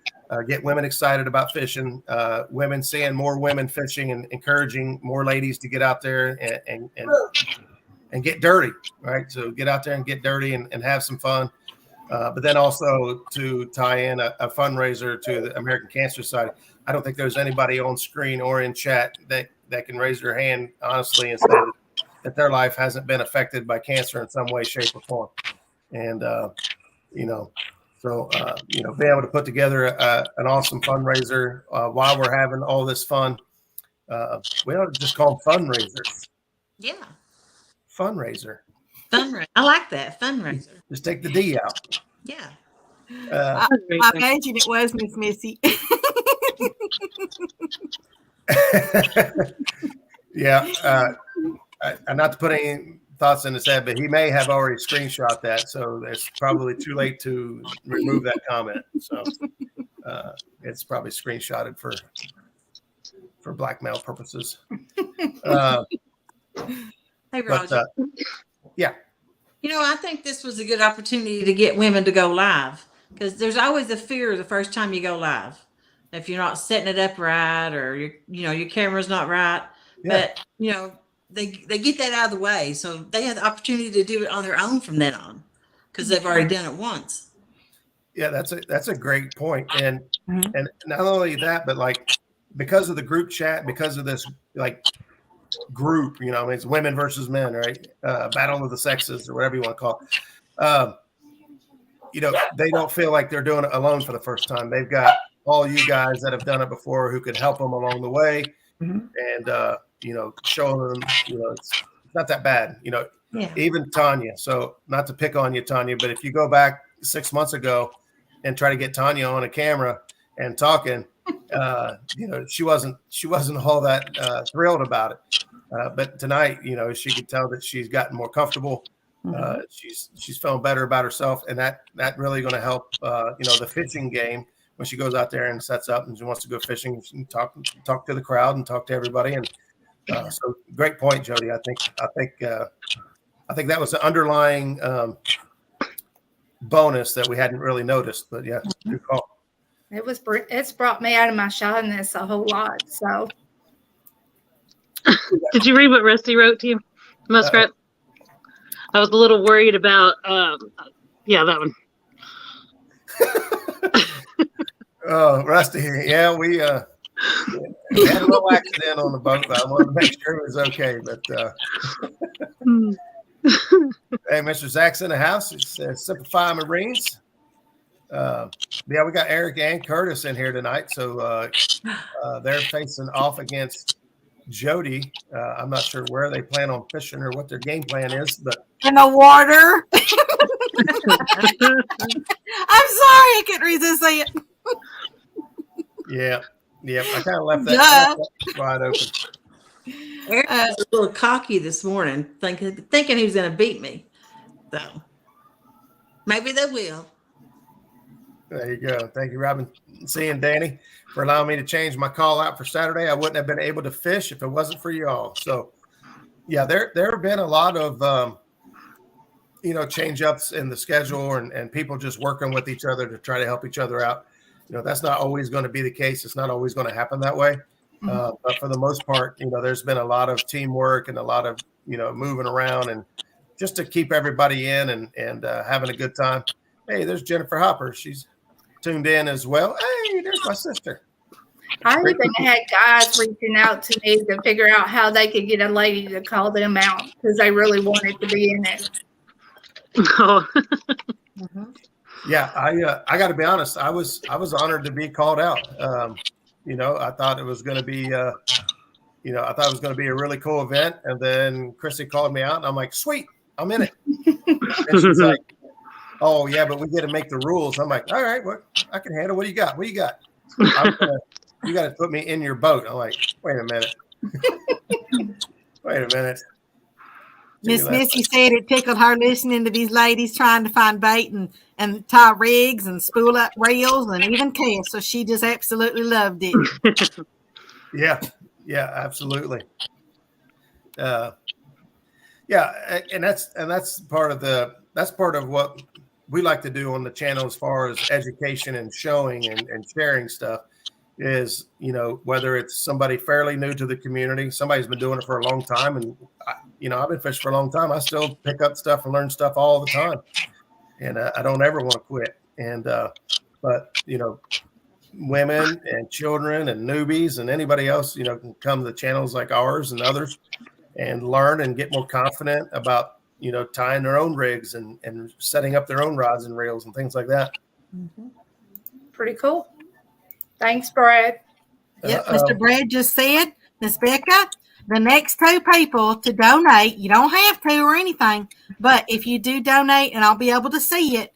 get women excited about fishing, women seeing more women fishing and encouraging more ladies to get out there and get dirty, right? So get out there and get dirty and have some fun. But then also to tie in a fundraiser to the American Cancer Society. I don't think there's anybody on screen or in chat that can raise their hand honestly and say that their life hasn't been affected by cancer in some way, shape, or form. And, being able to put together an awesome fundraiser while we're having all this fun, we ought to just call them fundraisers. Yeah. Fundraiser. Fundraiser. I like that. Fundraiser. Just take the D out. Yeah. I imagine it was Miss Missy. Yeah. Not to put any thoughts in his head, but he may have already screenshot that. So it's probably too late to remove that comment. So it's probably screenshotted for blackmail purposes. Hey, Roger. Yeah. I think this was a good opportunity to get women to go live because there's always a fear the first time you go live. If you're not setting it up right or your camera's not right, but they get that out of the way. So they have the opportunity to do it on their own from then on because they've already done it once. Yeah, that's a great point. And and not only that, but like because of the group chat, because of this like group, it's women versus men, right? Battle of the sexes or whatever you want to call it. They don't feel like they're doing it alone for the first time. They've got all you guys that have done it before who could help them along the way and, show them, it's not that bad, even Tanya. So not to pick on you, Tanya, but if you go back 6 months ago and try to get Tanya on a camera and talking, she wasn't all that thrilled about it. But tonight, she could tell that she's gotten more comfortable. She's feeling better about herself, and that really going to help. The fishing game when she goes out there and sets up and she wants to go fishing, she can talk to the crowd and talk to everybody. And so, great point, Jody. I think that was an underlying bonus that we hadn't really noticed. But yeah, good call. It's brought me out of my shyness a whole lot. So, did you read what Rusty wrote to you, Muskrat? I was a little worried about. That one. Oh, Rusty. Yeah, we had a little accident on the boat. I wanted to make sure it was okay. But hey, Mr. Zach's in the house. It's Simplify Marines. We got Eric and Curtis in here tonight. So they're facing off against Jody. I'm not sure where they plan on fishing or what their game plan is, but in the water. I'm sorry, I couldn't resist saying it. Yeah. I kind of left that wide open. Eric was a little cocky this morning, thinking he was going to beat me. So maybe they will. There you go. Thank you, Robin. Seeing Danny for allowing me to change my call out for Saturday. I wouldn't have been able to fish if it wasn't for y'all. So, yeah, there have been a lot of change ups in the schedule and people just working with each other to try to help each other out. That's not always going to be the case. It's not always going to happen that way. But for the most part, there's been a lot of teamwork and a lot of moving around and just to keep everybody in and having a good time. Hey, there's Jennifer Hopper. She's tuned in as well. Hey, there's my sister. I even had guys reaching out to me to figure out how they could get a lady to call them out because they really wanted to be in it. Oh. Yeah, I got to be honest. I was honored to be called out. I thought it was going to be I thought it was going to be a really cool event, and then Chrissy called me out, and I'm like, sweet, I'm in it. And she's like, oh yeah, but we get to make the rules. I'm like, all right, what I can handle. What do you got? What do you got? You got to put me in your boat. I'm like, wait a minute. Wait a minute. Miss Missy said it tickled her listening to these ladies trying to find bait and tie rigs and spool up reels and even cast. So she just absolutely loved it. Yeah, absolutely. And that's part of what we like to do on the channel as far as education and showing and sharing stuff is, whether it's somebody fairly new to the community, somebody's been doing it for a long time. And, I've been fishing for a long time. I still pick up stuff and learn stuff all the time. And I don't ever want to quit. And, but, women and children and newbies and anybody else, can come to channels like ours and others and learn and get more confident about, tying their own rigs and setting up their own rods and reels and things like that. Mm-hmm. Pretty cool. Thanks, Brad. Yep, Mr. Brad just said, Miss Becca, the next 2 people to donate, you don't have to or anything, but if you do donate and I'll be able to see it,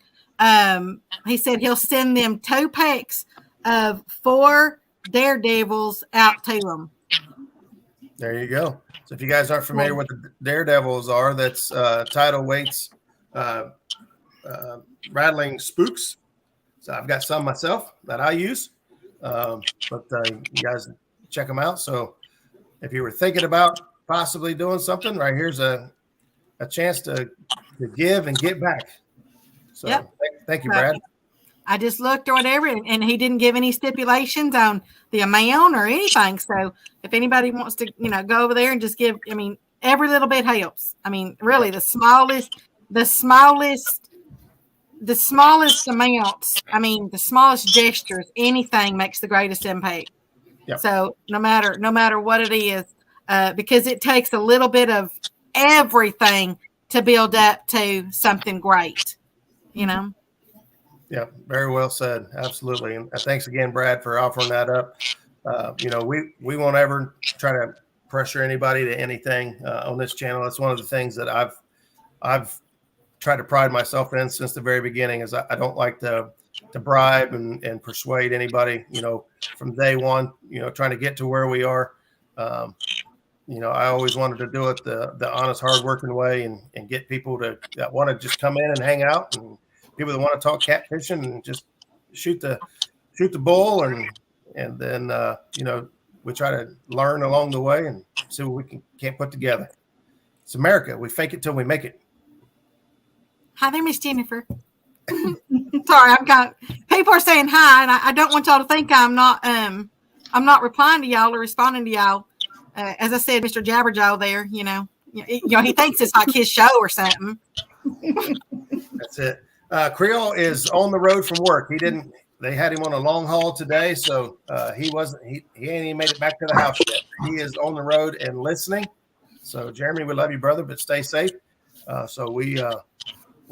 he said he'll send them 2 packs of 4 Daredevils out to them. There you go. So if you guys aren't familiar with the Daredevils that's tidal weights, rattling spooks. So I've got some myself that I use, but you guys check them out. So if you were thinking about possibly doing something, right here's a chance to give and get back. So yep. Thank you, Brad. I just looked or whatever, and he didn't give any stipulations on the amount or anything. So if anybody wants to, go over there and just give, every little bit helps. Really the smallest amounts, the smallest gestures, anything makes the greatest impact. Yep. So no matter what it is, because it takes a little bit of everything to build up to something great, Yeah, very well said. Absolutely. And thanks again, Brad, for offering that up. We won't ever try to pressure anybody to anything on this channel. That's one of the things that I've tried to pride myself in since the very beginning is I don't like to bribe and persuade anybody, from day one, trying to get to where we are. I always wanted to do it the honest, hardworking way and get people that want to just come in and hang out, and people that want to talk catfishing and just shoot the bull and then we try to learn along the way and see what we can't put together. It's America. We fake it till we make it. Hi there, Miss Jennifer. Sorry, people are saying hi, and I don't want y'all to think I'm not replying to y'all or responding to y'all. As I said, Mr. Jabberjaw there, he thinks it's like his show or something. That's it. Creole is on the road from work. They had him on a long haul today, so he ain't even made it back to the house yet. He is on the road and listening. So Jeremy, we love you, brother, but stay safe. So we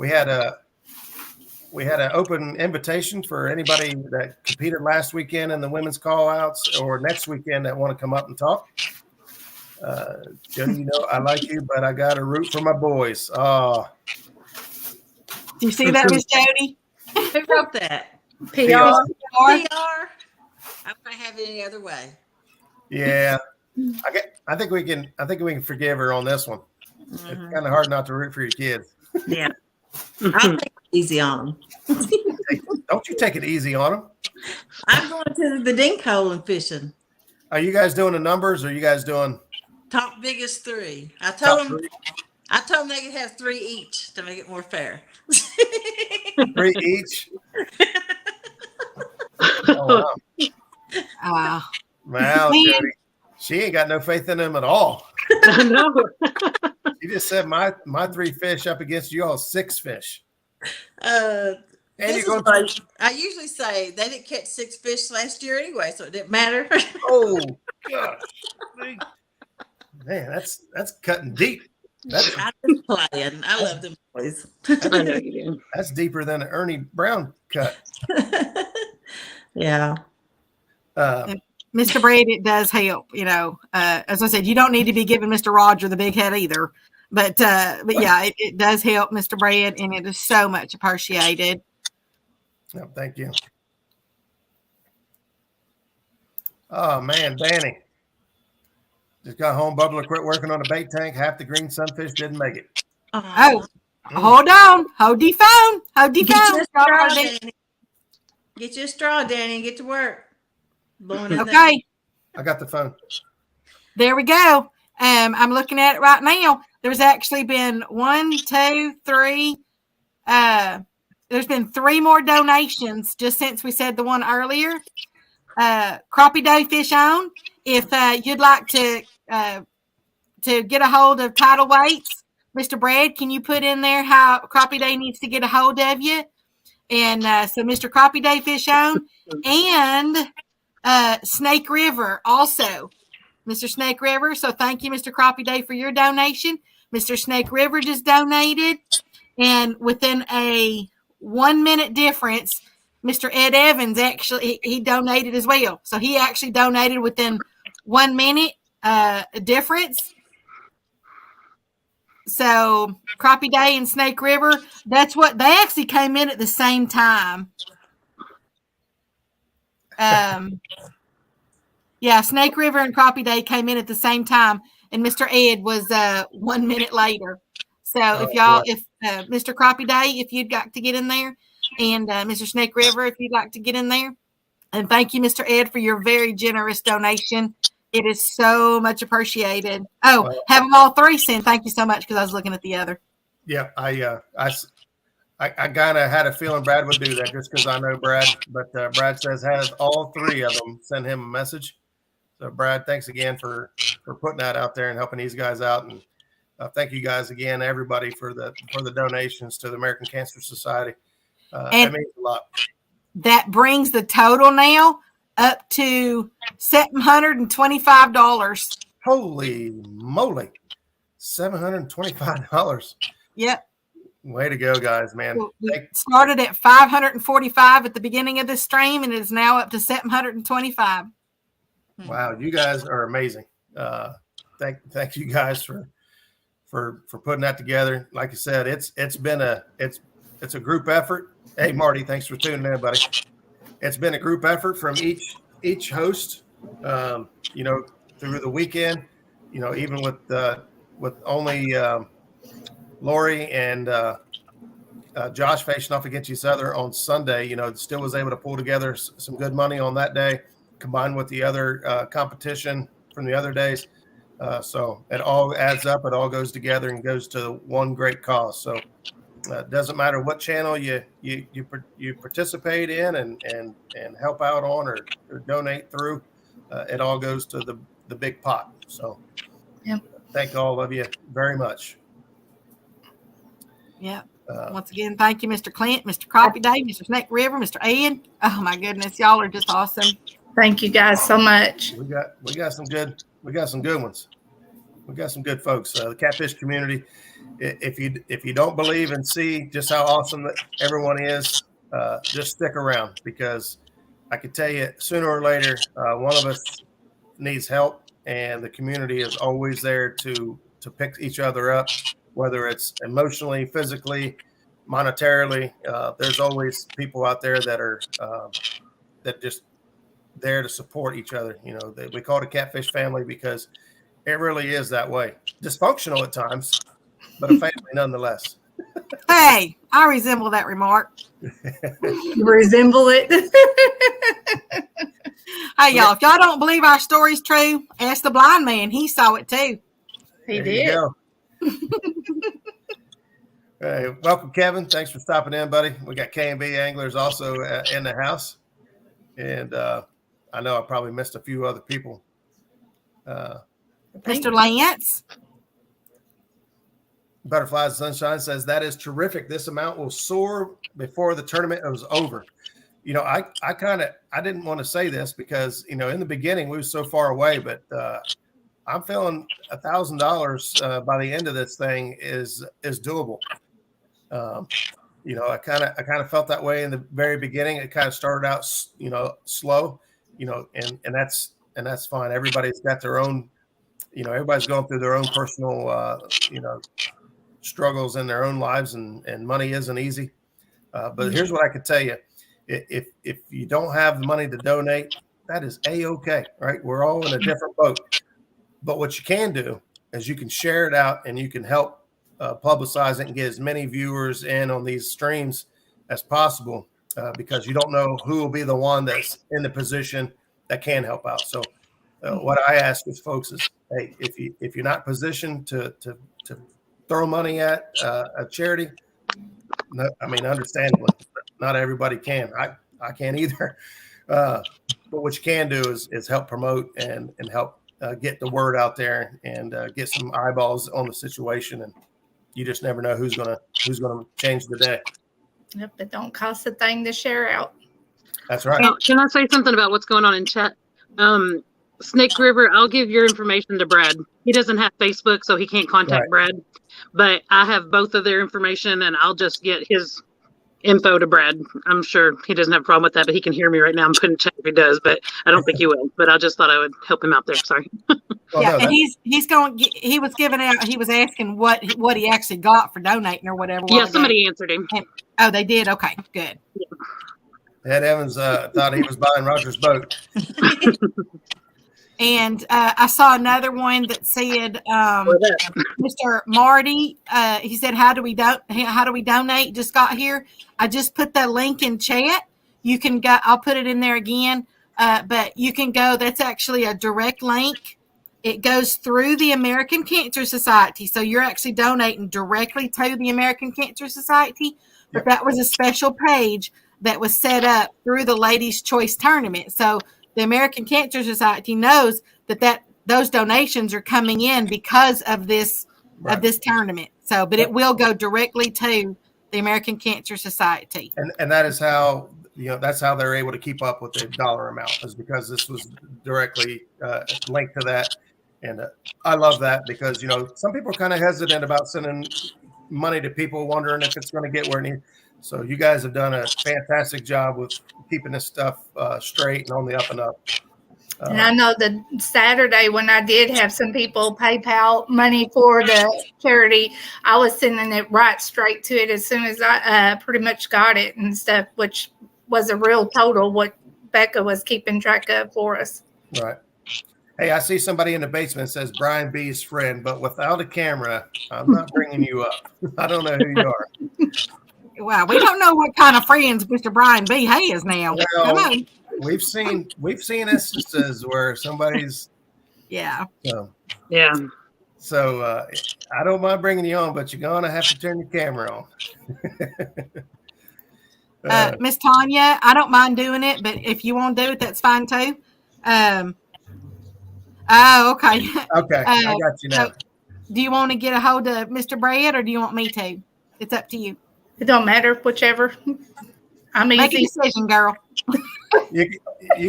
had an open invitation for anybody that competed last weekend in the women's call outs or next weekend that want to come up and talk. Jody, I like you, but I got to root for my boys. Oh, do you see that, Miss Jody? Who wrote that? PR. I wouldn't have it any other way. Yeah, I think we can forgive her on this one. Mm-hmm. It's kind of hard not to root for your kids. Yeah, I'll take it easy on them. Don't you take it easy on them. I'm going to the dink hole and fishing. Are you guys doing the numbers, or are you guys doing top biggest 3? I told them they could have 3 each to make it more fair. 3 each. Oh, wow. Wow, Jody. She ain't got no faith in them at all. I know. You just said my 3 fish up against you all 6 fish. And This is what I usually say. They didn't catch 6 fish last year anyway, so it didn't matter. Oh gosh, man, that's cutting deep. That's I'm just playing. I love them boys. I know you do. that's deeper than an Ernie Brown cut. Yeah. Mr. Brad, it does help. As I said, you don't need to be giving Mr. Roger the big head either. But yeah, it does help, Mr. Brad, and it is so much appreciated. No, thank you. Oh man, Danny just got home. Bubbler quit working on the bait tank. Half the green sunfish didn't make it. Oh, hold on. Hold the phone. Hold the phone. Get your straw, Danny, and get to work. Okay. I got the phone. There we go. I'm looking at it right now. There's actually been 1, 2, 3. There's been 3 more donations just since we said the one earlier. Crappie Day Fish On. If you'd like to get a hold of Tidal Weights, Mr. Brad, can you put in there how Crappie Day needs to get a hold of you? And so Mr. Crappie Day Fish On and Snake River also. Mr. Snake River. So thank you, Mr. Crappie Day, for your donation. Mr. Snake River just donated. And within a 1-minute difference, Mr. Ed Evans actually, he donated as well. So he actually donated within 1 minute difference. So Crappie Day and Snake River, that's what they actually came in at the same time. Yeah, Snake River and Crappie Day came in at the same time, and Mr. Ed was 1 minute later. So if Mr. Crappie Day, if you'd like to get in there, and Mr. Snake River, if you'd like to get in there, and thank you, Mr. Ed, for your very generous donation. It is so much appreciated. Oh, have them all 3 send. Thank you so much, because I was looking at the other. Yeah, I kind of had a feeling Brad would do that just because I know Brad. But Brad says has all 3 of them send him a message. So Brad, thanks again for putting that out there and helping these guys out. And thank you guys again, everybody, for the donations to the American Cancer Society. It means a lot. That brings the total now up to $725. Holy moly, $725. Yep. Way to go, guys, man. We started at $545 at the beginning of this stream, and it is now up to $725. Wow, you guys are amazing. Thank you guys for putting that together. Like I said, it's a group effort. Hey, Marty, thanks for tuning in, buddy. It's been a group effort from each host. Through the weekend. Even with only Lori and Josh facing off against each other on Sunday, still was able to pull together some good money on that day, combined with the other competition from the other days. So it all adds up. It all goes together and goes to one great cause. So it doesn't matter what channel you participate in and help out on or donate through. It all goes to the big pot. So thank all of you very much. Yeah. Once again, thank you, Mr. Clint, Mr. Crappie Day, Mr. Snake River, Mr. Ed. Oh my goodness, y'all are just awesome. Thank you guys so much. We got some good ones. We got some good folks. The catfish community. If you don't believe and see just how awesome that everyone is, just stick around, because I can tell you sooner or later one of us needs help, and the community is always there to pick each other up, whether it's emotionally, physically, monetarily. There's always people out there that are that just there to support each other. We call it a catfish family because it really is that way. Dysfunctional at times, but a family nonetheless. Hey, I resemble that remark. You resemble it. Hey, y'all, if y'all don't believe our story's true, ask the blind man. He saw it too. He did. Hey, welcome, Kevin. Thanks for stopping in, buddy. We got K&B Anglers also in the house. And I know I probably missed a few other people. Mr. Lance. Butterflies Sunshine says that is terrific. This amount will soar before the tournament is over. You know, I didn't want to say this because, you know, in the beginning we were so far away, but I'm feeling $1,000 by the end of this thing is doable. You know, I kind of felt that way in the very beginning. It kind of started out, you know, slow, you know, and that's fine. Everybody's got their own, you know, everybody's going through their own personal, you know, struggles in their own lives, and money isn't easy. But here's what I can tell you. If you don't have the money to donate, that is A-okay, right? We're all in a different boat. But what you can do is you can share it out and you can help publicize it and get as many viewers in on these streams as possible, because you don't know who will be the one that's in the position that can help out. So what I ask is folks is, hey, if you're not positioned to throw money at a charity, no, I mean, understandably, not everybody can. I can't either. But what you can do is help promote and help get the word out there and get some eyeballs on the situation. And you just never know who's gonna change the day. Yep, it don't cost a thing to share out. That's right. Oh, can I say something about what's going on in chat? Snake River, I'll give your information to Brad. He doesn't have Facebook, so he can't contact Brad. But I have both of their information, and I'll just get his info to Brad. I'm sure he doesn't have a problem with that, but he can hear me right now. I'm putting check if he does, but I don't think he will. But I just thought I would help him out there. Sorry. Well, yeah, no, and he was giving out. He was asking what he actually got for donating or whatever. Yeah, somebody answered him. Oh, they did. Okay, good. Ed Evans thought he was buying Roger's boat. And I saw another one that said, Mr. Marty, he said, how do we donate? Just got here. I just put that link in chat. You can go, I'll put it in there again. But you can go, that's actually a direct link. It goes through the American Cancer Society. So you're actually donating directly to the American Cancer Society. But that was a special page that was set up through the Ladies' Choice Tournament. So the American Cancer Society knows that those donations are coming in because of this tournament. So, but it will go directly to the American Cancer Society. And that is how, you know, that's how they're able to keep up with the dollar amount, is because this was directly linked to that. And I love that because, you know, some people are kind of hesitant about sending money to people, wondering if it's going to get where it needs. So you guys have done a fantastic job with keeping this stuff straight and on the up and up. And I know the Saturday when I did have some people PayPal money for the charity, I was sending it right straight to it as soon as I pretty much got it and stuff, which was a real total what Becca was keeping track of for us. Right. Hey, I see somebody in the basement that says Brian B's friend, but without a camera, I'm not bringing you up. I don't know who you are. Wow, we don't know what kind of friends Mr. Brian B has now. Well, we've seen instances where somebody's So I don't mind bringing you on, but you're gonna have to turn your camera on. Miss Tanya, I don't mind doing it, but if you want to do it, that's fine too. Okay. Okay, I got you now. So do you want to get a hold of Mr. Brad, or do you want me to? It's up to you. It don't matter, whichever. I'm easy. Make a decision, girl. You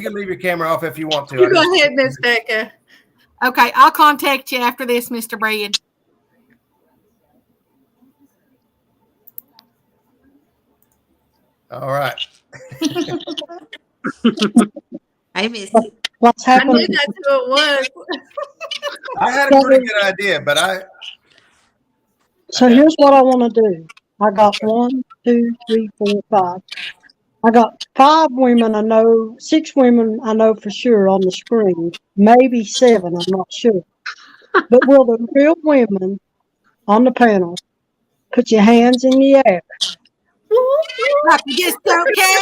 can leave your camera off if you want to. You go ahead, Miss Becca. Okay, I'll contact you after this, Mr. Brad. All right. I miss. What's I knew happening? that's who it was. I had a pretty good idea, but So here's what I want to do. I got 1, 2, 3, 4, 5. I got 5 women I know, 6 women I know for sure on the screen, maybe 7, I'm not sure. But will the real women on the panel put your hands in the air? I just don't care.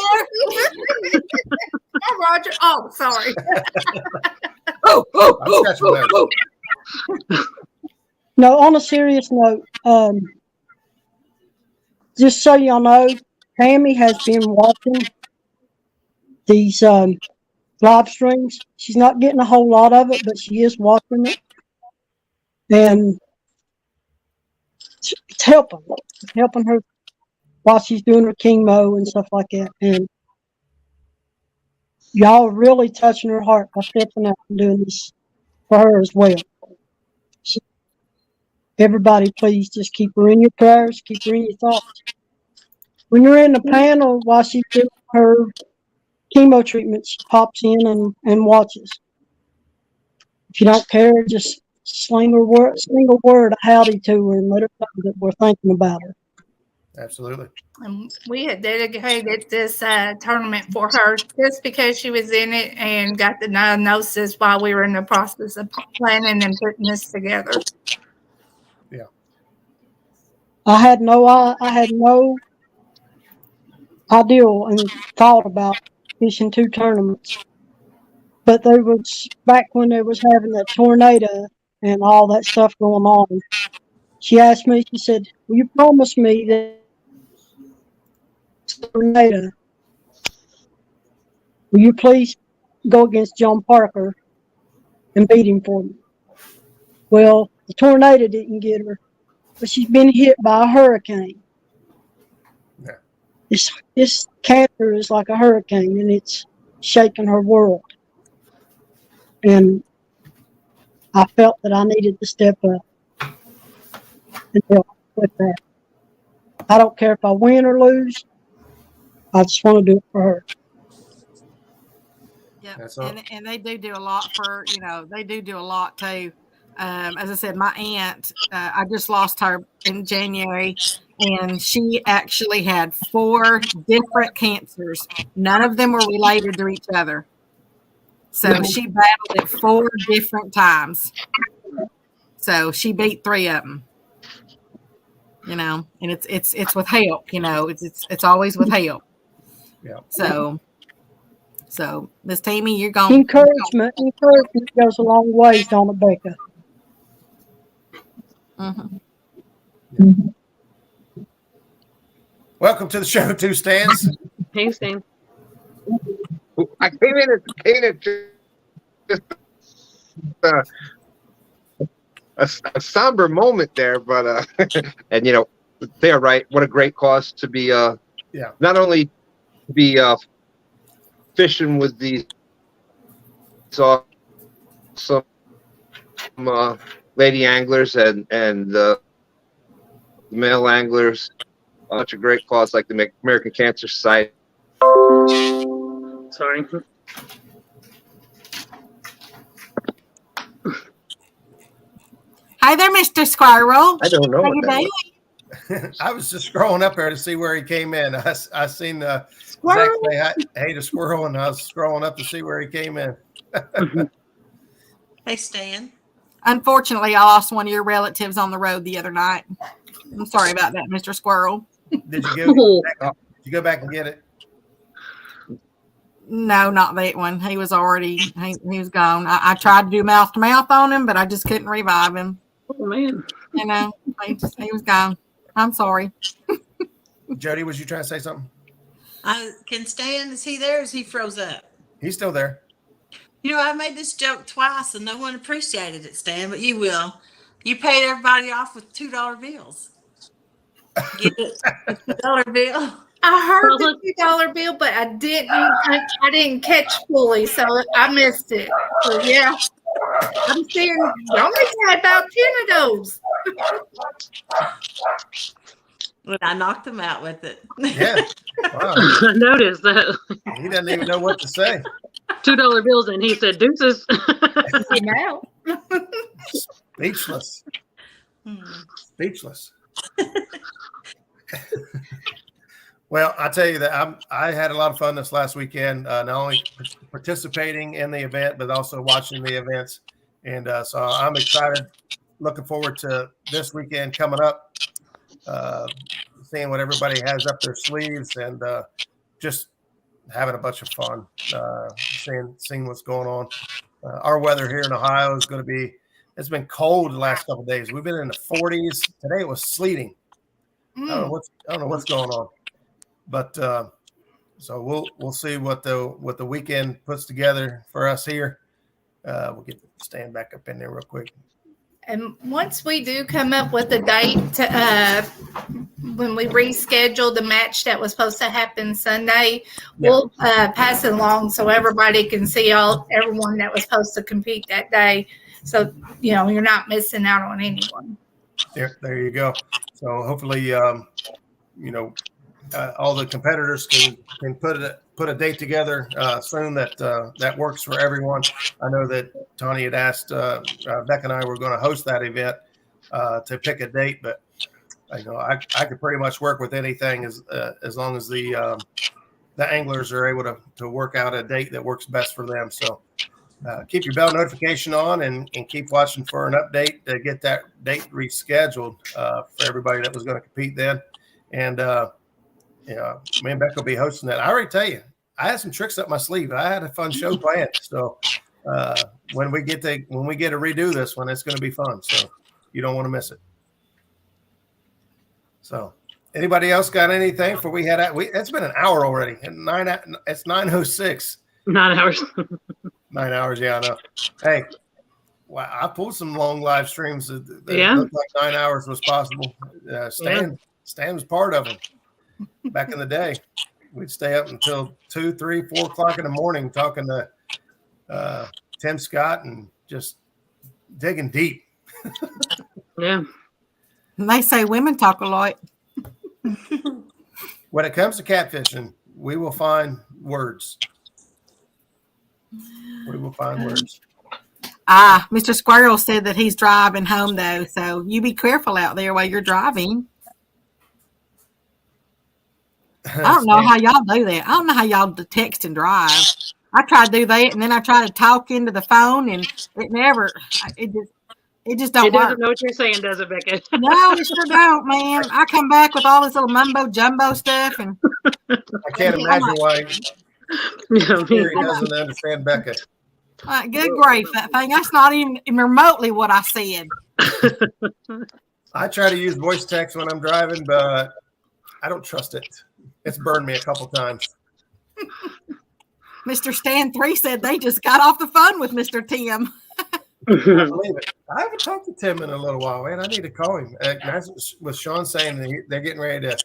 Oh, Roger. Oh, sorry. No, on a serious note, just so y'all know, Tammy has been watching these live streams. She's not getting a whole lot of it, but she is watching it. And it's helping. It's helping her while she's doing her chemo and stuff like that. And y'all are really touching her heart by stepping out and doing this for her as well. So everybody, please just keep her in your prayers, keep her in your thoughts. When you're in the panel while she's doing her chemo treatment, she pops in and watches. If you don't care, just sling a word of howdy to her and let her know that we're thinking about her. Absolutely. We had dedicated this tournament for her just because she was in it and got the diagnosis while we were in the process of planning and putting this together. Yeah. I had no idea and thought about fishing 2 tournaments. But there was back when they was having that tornado and all that stuff going on. She asked me, she said, "Will you promise me that tornado, will you please go against John Parker and beat him for me?" Well, the tornado didn't get her, but she's been hit by a hurricane. Yeah. This cancer is like a hurricane, and it's shaking her world. And I felt that I needed to step up and help with that. I don't care if I win or lose. I just want to do it for her. Yeah, and they do a lot for, they do a lot too. As I said, my aunt, I just lost her in January, and she actually had 4 different cancers. None of them were related to each other. So she battled it 4 different times. So she beat 3 of them. And it's with help. It's always with help. Yeah. So Miss Tammy, you're going. Encouragement goes a long ways, don't it, Becca? Mm-hmm. Welcome to the show, 2 Stans. Hey, Stan. I came in at just a somber moment there, but and they're right. What a great cause to be not only to be fishing with these awesome lady anglers and the male anglers. Such a great cause like the American Cancer Society. Sorry. Hi there, Mr. Squirrel. I don't know How what you that doing? was. I was just scrolling up there to see where he came in. I seen Zach say hey to Squirrel, and I was scrolling up to see where he came in. Hey, Stan. Unfortunately, I lost one of your relatives on the road the other night. I'm sorry about that, Mr. Squirrel. Did you go back and get it? No, not that one. He was already he was gone. I tried to do mouth to mouth on him, but I just couldn't revive him. Oh man. He was gone. I'm sorry. Jody, was you trying to say something? Can Stan, is he there? Or is he froze up? He's still there. I made this joke twice and no one appreciated it, Stan, but you will. You paid everybody off with $2 bills. Get it? A $2 bill. I heard the $2 bill, but I didn't catch fully, so I missed it. So yeah, I'm saying y'all had about 10 of those. But I knocked him out with it. Yeah. Wow. I noticed that. He doesn't even know what to say. $2 bills, and he said deuces. Now. Speechless. Speechless. Well, I tell you that I had a lot of fun this last weekend, not only participating in the event, but also watching the events. And so I'm excited, looking forward to this weekend coming up, seeing what everybody has up their sleeves and just having a bunch of fun, seeing what's going on. Our weather here in Ohio is going to be, it's been cold the last couple of days. We've been in the 40s. Today it was sleeting. I don't know what's going on. But so we'll see what the weekend puts together for us here. We'll get Stan back up in there real quick. And once we do come up with a date to, when we reschedule the match that was supposed to happen Sunday, we'll pass it along so everybody can see everyone that was supposed to compete that day. So, you're not missing out on anyone. There you go. So hopefully, all the competitors can put a date together soon that works for everyone. I know that Tony had asked Beck and I were going to host that event to pick a date, but I could pretty much work with anything as long as the anglers are able to work out a date that works best for them. So keep your bell notification on and keep watching for an update to get that date rescheduled for everybody that was going to compete then. And me and Beck will be hosting that. I already tell you, I had some tricks up my sleeve. I had a fun show planned. So when we get to redo this one, it's going to be fun. So you don't want to miss it. So anybody else got anything for we had it's been an hour already. And it's 9:06. 9 hours. 9 hours, yeah, I know. Hey, wow, I pulled some long live streams that looked like 9 hours was possible. Stan was part of them. Back in the day, we'd stay up until 2, 3, 4 o'clock in the morning talking to Tim Scott and just digging deep. Yeah. And they say women talk a lot. When it comes to catfishing, we will find words. We will find words. Mr. Squirrel said that he's driving home, though, so you be careful out there while you're driving. I don't know how y'all do that. I don't know how y'all text and drive. I try to do that, and then I try to talk into the phone, and it just don't work. It doesn't know what you're saying, does it, Becca? No, it sure don't, man. I come back with all this little mumbo jumbo stuff, and I can't imagine why Gary doesn't understand Becca. Good grief, that thing. That's not even remotely what I said. I try to use voice text when I'm driving, but I don't trust it. It's burned me a couple times. Mr. Stan 3 said they just got off the phone with Mr. Tim. I believe it. I haven't talked to Tim in a little while, man. I need to call him. That's with Sean saying they're getting ready to.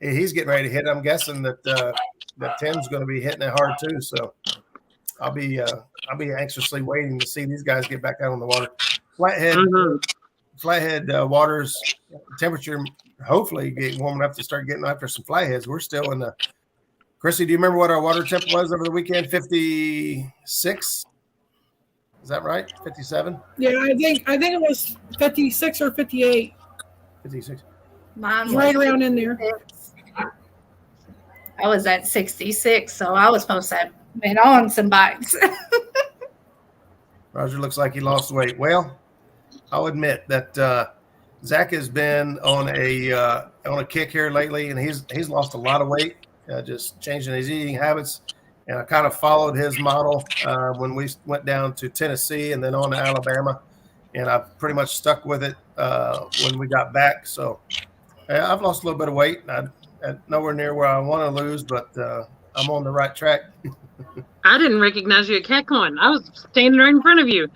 He's getting ready to hit. I'm guessing that Tim's going to be hitting it hard too. So I'll be anxiously waiting to see these guys get back out on the water. Flathead waters temperature hopefully get warm enough to start getting after some flatheads. We're still in the. Chrissy, do you remember what our water temp was over the weekend? 56. Is that right? 57? Yeah, I think it was 56 or 58. 56. Mine was right around in there. I was at 66, so I was supposed to have been on some bikes. Roger looks like he lost weight. Well, I'll admit that Zach has been on a kick here lately, and he's lost a lot of weight, just changing his eating habits. And I kind of followed his model when we went down to Tennessee and then on to Alabama, and I've pretty much stuck with it when we got back. So I've lost a little bit of weight. I'm nowhere near where I want to lose, but I'm on the right track. I didn't recognize you at CatCon. I was standing right in front of you.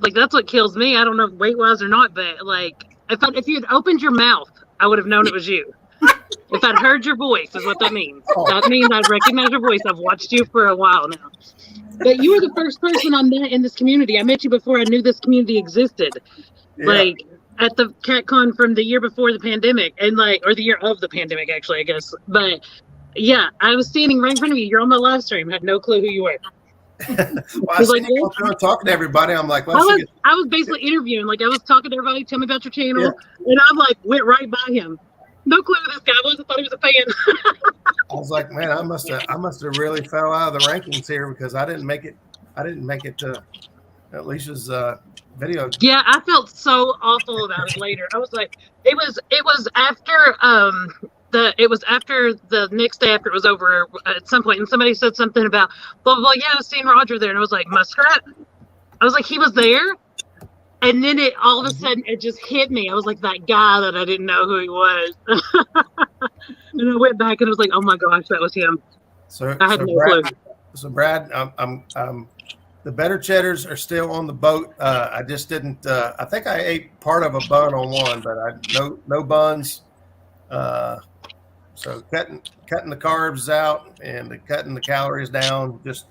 Like, that's what kills me. I don't know if weight-wise or not, but like if you had opened your mouth, I would have known it was you. If I'd heard your voice is what that means. That means I'd recognize your voice. I've watched you for a while now. But you were the first person I met in this community. I met you before I knew this community existed. Yeah. Like at the CatCon from the year before the pandemic, and or the year of the pandemic, actually, I guess. But yeah, I was standing right in front of you. You're on my live stream. I had no clue who you were. Well, I was talking to everybody. I'm like, I was basically interviewing. Like, I was talking to everybody. Tell me about your channel, and I went right by him. No clue who this guy was. I thought he was a fan. I was like, man, I must have really fell out of the rankings here because I didn't make it to Alicia's video. Yeah, I felt so awful about it later. I was like, it was after the next day after it was over at some point, and somebody said something about blah blah blah. Yeah, I was seeing Roger there, and I was like, Muskrat. I was like, he was there. And then it all of a sudden it just hit me. I was like that guy that I didn't know who he was. And I went back and I was like, oh my gosh, that was him. So I had no clue. So Brad, The better cheddars are still on the boat. I just didn't. I think I ate part of a bun on one, but no buns. So cutting the carbs out and cutting the calories down. Just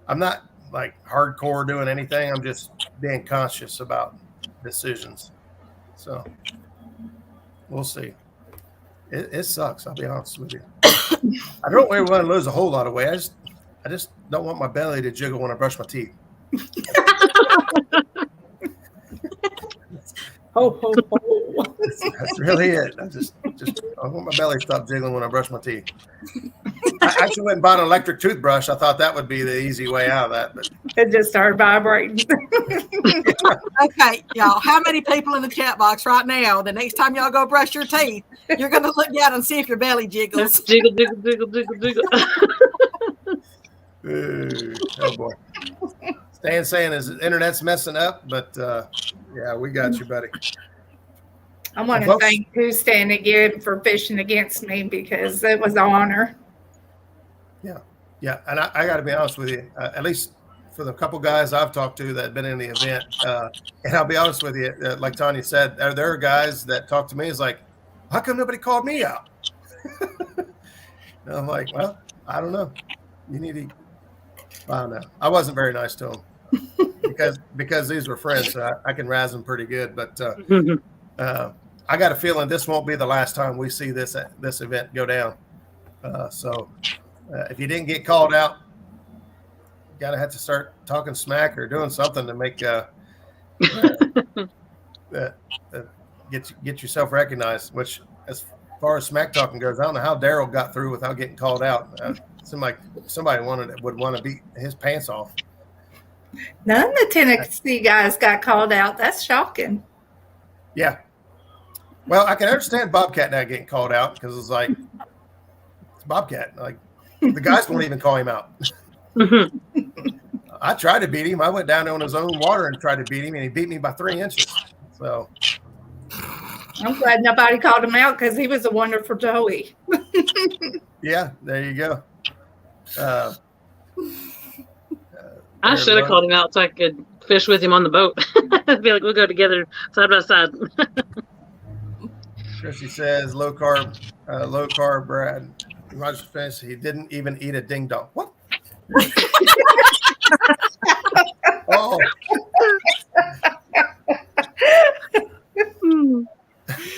I'm not like hardcore doing anything. I'm just being conscious about decisions. So we'll see. It sucks. I'll be honest with you. I don't really want to lose a whole lot of weight. I just don't want my belly to jiggle when I brush my teeth. Ho, ho, ho. That's really it. I want my belly to stop jiggling when I brush my teeth. I actually went and bought an electric toothbrush. I thought that would be the easy way out of that, but It just started vibrating. Okay, y'all, how many people in the chat box right now, the next time y'all go brush your teeth, you're going to look down and see if your belly jiggles? Jiggle, jiggle, jiggle, jiggle, jiggle. ooh, oh boy. Stan's saying his internet's messing up, but yeah, we got you, buddy. I want to Folks- thank Stan again for fishing against me because it was an honor. Yeah, and I got to be honest with you, at least for the couple guys I've talked to that have been in the event, and I'll be honest with you, like Tanya said, there are guys that talk to me is like, how come nobody called me out? And I'm like, well, I don't know. You need to. I don't know. I wasn't very nice to them because these were friends, so I can razz them pretty good. But I got a feeling this won't be the last time we see this event go down. So if you didn't get called out, you gotta have to start talking smack or doing something to make get yourself recognized. Which, as far as smack talking goes, I don't know how Daryl got through without getting called out. Seemed like somebody would want to beat his pants off. None of the Tennessee guys got called out. That's shocking. Yeah. Well, I can understand Bobcat not getting called out because it's like it's Bobcat. Like the guys won't even call him out. I tried to beat him. I went down on his own water and tried to beat him, and he beat me by 3 inches. So I'm glad nobody called him out because he was a wonderful Joey. yeah, there you go. I should have called him out so I could fish with him on the boat. I'd be like, we'll go together side by side. Chrissy says low carb, Brad. Roger Spence, he didn't even eat a ding dong. What? Oh.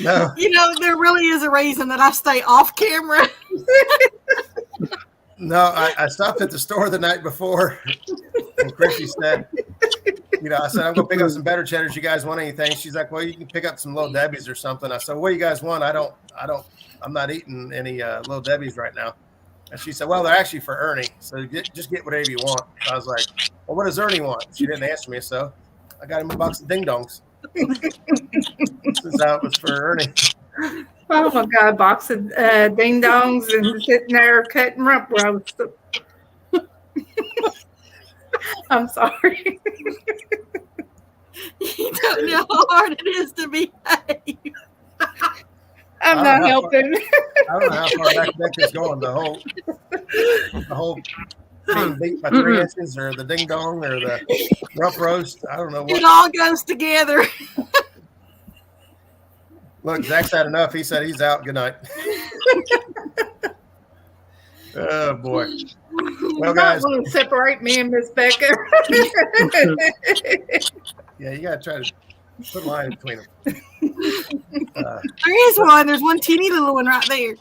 No. You know, there really is a reason that I stay off camera. No, I stopped at the store the night before, and Chrissy said, I said, I'm going to pick up some better cheddars. You guys want anything? She's like, well, you can pick up some Little Debbie's or something. I said, what do you guys want? I'm not eating any Little Debbie's right now. And she said, well, they're actually for Ernie. So just get whatever you want. I was like, well, what does Ernie want? She didn't answer me. So I got him a box of ding dongs. Since that was for Ernie. Oh my God, box of ding dongs and sitting there cutting rump roast. I'm sorry. You don't know how hard it is to behave. I'm not helping. I don't know how far back is going. The whole being beat by 3 inches, or the ding dong, or the rump roast. I don't know what. It all goes together. Look, Zach's had enough. He said he's out. Good night. Oh boy. Well, guys, want to separate me and Miss Becca. Yeah, you gotta try to put a line between them. There is one. There's one teeny little one right there.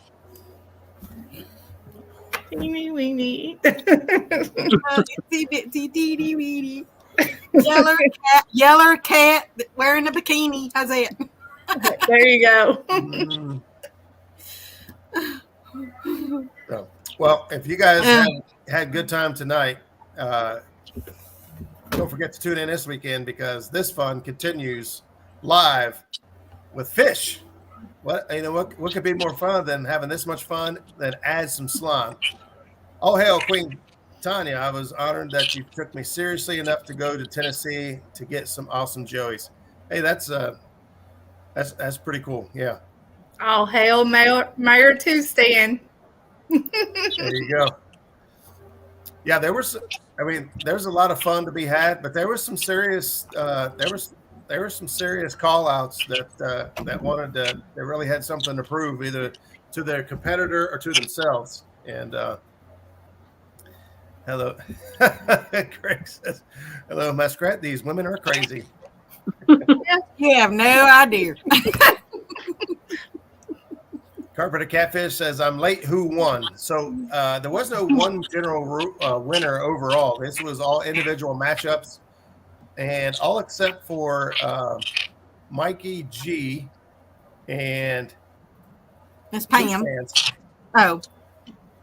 Teeny weeny. Yeller cat wearing a bikini. How's that? There you go. So, well, if you guys had a good time tonight, don't forget to tune in this weekend because this fun continues live with fish. What could be more fun than having this much fun? Then add some slime. Oh hail, Queen Tanya! I was honored that you took me seriously enough to go to Tennessee to get some awesome joeys. Hey, that's pretty cool. Yeah. All hail Mayor 2 Stan. There you go. Yeah, there were I mean, there's a lot of fun to be had, but there was some serious there were some serious call outs that wanted to, they really had something to prove either to their competitor or to themselves. And hello, Greg says, hello, Muskrat. These women are crazy. You have no idea. Carpenter Catfish says, I'm late. Who won? So there was no one general winner overall. This was all individual matchups, and all except for Mikey G and Miss Pam. Oh,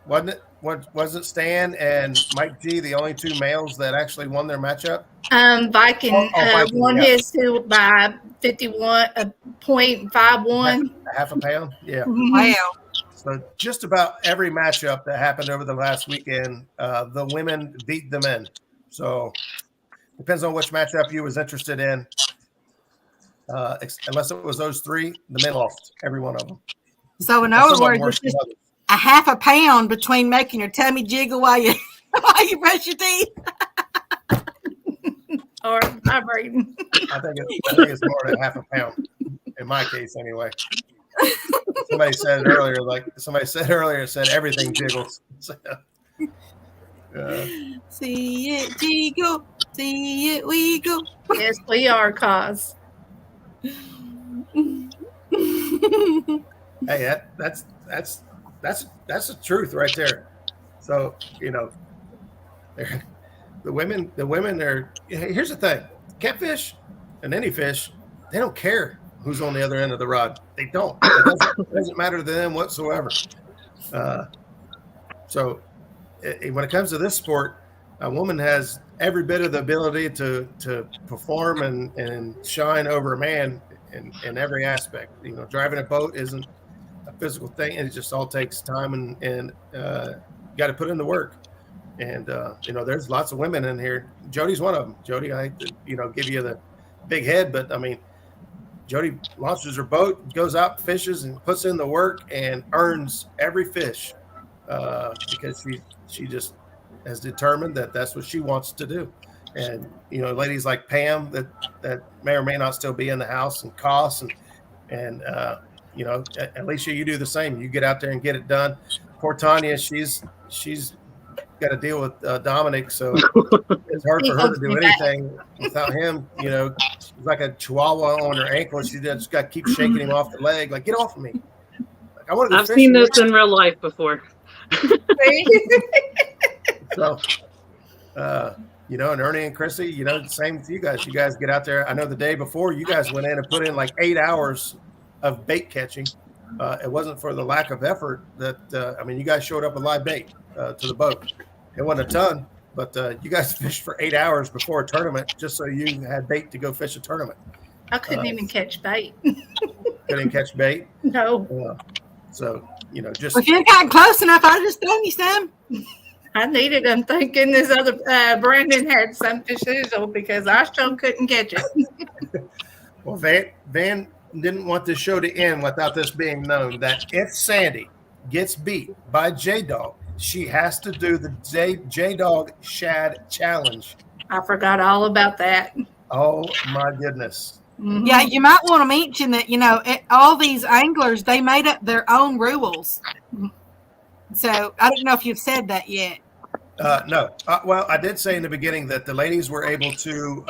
wasn't it? What was it? Stan and Mike G, the only two males that actually won their matchup. Viking, Viking won his two by 51.51. Half a pound. Yeah. wow. So just about every matchup that happened over the last weekend, the women beat the men. So depends on which matchup you was interested in. Unless it was those three, the men lost every one of them. So in other words, it's just a half a pound between making your tummy jiggle while you brush your teeth. Or vibrating. I think it's more than half a pound in my case, anyway. Somebody said earlier, said everything jiggles. See it jiggle, see it wiggle. Yes, we are, cause. Hey, that's the truth right there. So the women are. Here's the thing: catfish and any fish, they don't care who's on the other end of the rod. They don't. It doesn't matter to them whatsoever. So when it comes to this sport, a woman has every bit of the ability to perform and shine over a man in every aspect. Driving a boat isn't a physical thing. It just all takes time and got to put in the work. And there's lots of women in here. Jody's one of them. Jody, I hate to give you the big head, but I mean, Jody launches her boat, goes out, fishes, and puts in the work and earns every fish because she just has determined that that's what she wants to do. And ladies like Pam that may or may not still be in the house, and Koss and Alicia, you do the same. You get out there and get it done. Poor Tanya, she's got to deal with Dominic, so it's hard for her to do anything without him. She's like a chihuahua on her ankle. She just got to keep shaking him off the leg, like, get off of me. Like, I want to. I've seen this in real life before. So, and Ernie and Chrissy, same with you guys. You guys get out there. I know the day before you guys went in and put in like 8 hours of bait catching. It wasn't for the lack of effort that, you guys showed up with live bait to the boat. It wasn't a ton, but you guys fished for 8 hours before a tournament just so you had bait to go fish a tournament. I couldn't even catch bait. Couldn't catch bait? No. So, just. If you got close enough, I'd just throw you some. I needed them thinking this other Brandon had some fizzle because I still couldn't catch it. Well, Van didn't want this show to end without this being known that if Sandy gets beat by J-Dog, she has to do the J-Dog Shad Challenge. I forgot all about that. Oh, my goodness. Mm-hmm. Yeah, you might want to mention that, all these anglers, they made up their own rules. So I don't know if you've said that yet. No. Well, I did say in the beginning that the ladies were able to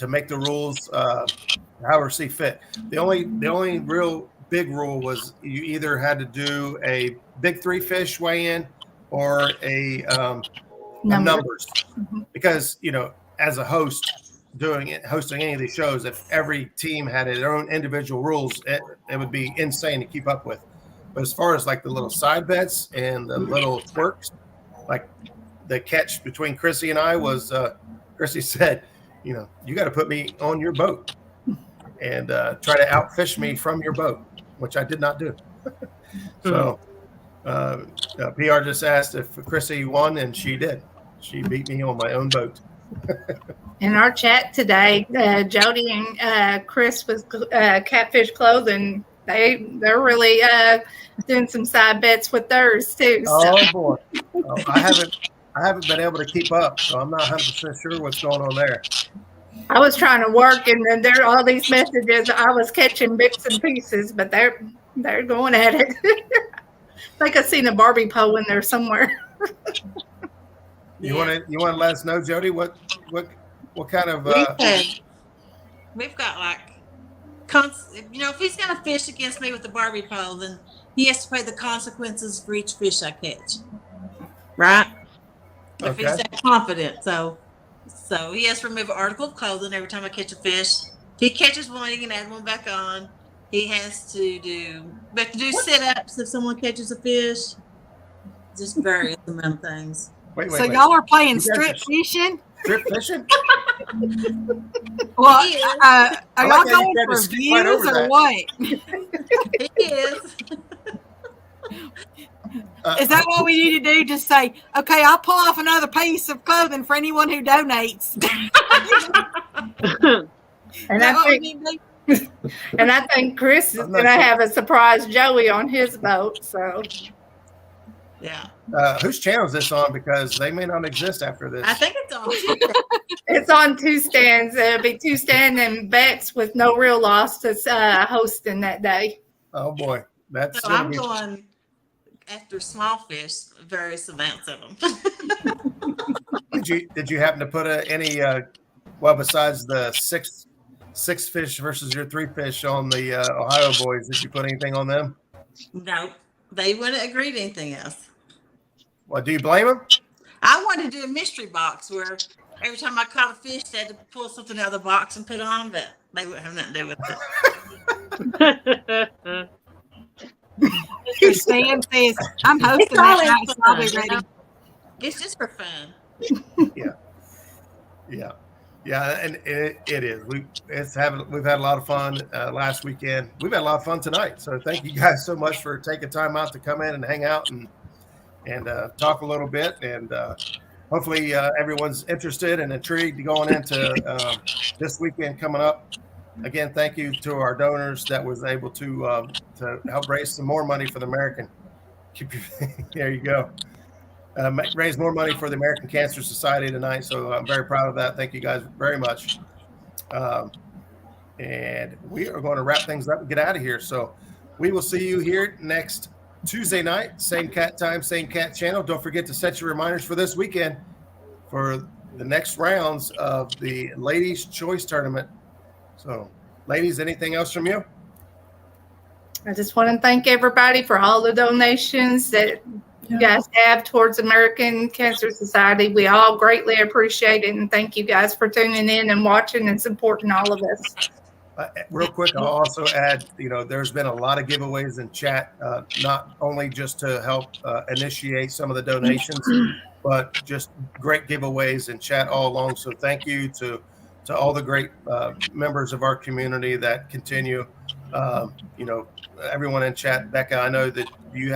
make the rules however see fit. The only real big rule was you either had to do a big three fish weigh in or a numbers. Mm-hmm. Because as a host hosting any of these shows, if every team had their own individual rules, it would be insane to keep up with. But as far as like the little side bets and the little twerks, like the catch between Chrissy and I was Chrissy said, you got to put me on your boat and try to outfish me from your boat, which I did not do. So PR just asked if Chrissy won, and she did. She beat me on my own boat. In our chat today, Jody and Chris with Catfish Clothing they're really doing some side bets with theirs too. So. Oh boy, I haven't been able to keep up, so I'm not 100% sure what's going on there. I was trying to work, and then there are all these messages. I was catching bits and pieces, but they're going at it. Like I seen a Barbie pole in there somewhere. You want to let us know, Jody, what kind of we've got like if he's gonna fish against me with the Barbie pole, then he has to pay the consequences for each fish I catch, right? If he's that confident, so he has to remove an article of clothing every time I catch a fish. If he catches one, he can add one back on. He has to do sit-ups if someone catches a fish. Just various amount of things. Wait. Y'all are playing strip fishing? Strip fishing? Well, are y'all going for views or what? It is. Is that what we need to do? Just say, okay, I'll pull off another piece of clothing for anyone who donates. And I think Chris is going to have a surprise Joey on his boat. So, yeah. Whose channel is this on? Because they may not exist after this. I think it's on. It's on two stands. It'll be two stand and Bex with No Real Loss that's hosting that day. Oh boy, that's. So I'm going after small fish, various amounts of them. Did you happen to put any? Well, besides the six fish versus your 3 fish on the Ohio boys, did you put anything on them? No, they wouldn't agree to anything else. Well, do you blame them? I wanted to do a mystery box where every time I caught a fish, they had to pull something out of the box and put on, but they wouldn't have nothing to do with it. Stan says, I'm hosting that night, so I'll be ready. It's just for fun. Yeah, and it is. We've had a lot of fun last weekend. We've had a lot of fun tonight. So thank you guys so much for taking time out to come in and hang out and talk a little bit. And hopefully everyone's interested and intrigued going into this weekend coming up. Again, thank you to our donors that was able to help raise some more money for the American. There you go. Raise more money for the American Cancer Society tonight. So I'm very proud of that. Thank you guys very much. And we are going to wrap things up and get out of here. So we will see you here next Tuesday night. Same cat time, same cat channel. Don't forget to set your reminders for this weekend for the next rounds of the Ladies' Choice Tournament. So, ladies, anything else from you? I just want to thank everybody for all the donations that you guys have towards American Cancer Society. We all greatly appreciate it, and thank you guys for tuning in and watching and supporting all of us. Real quick, I'll also add, there's been a lot of giveaways in chat, not only just to help initiate some of the donations, but just great giveaways in chat all along. So thank you to all the great members of our community that continue. Everyone in chat. Becca, I know that you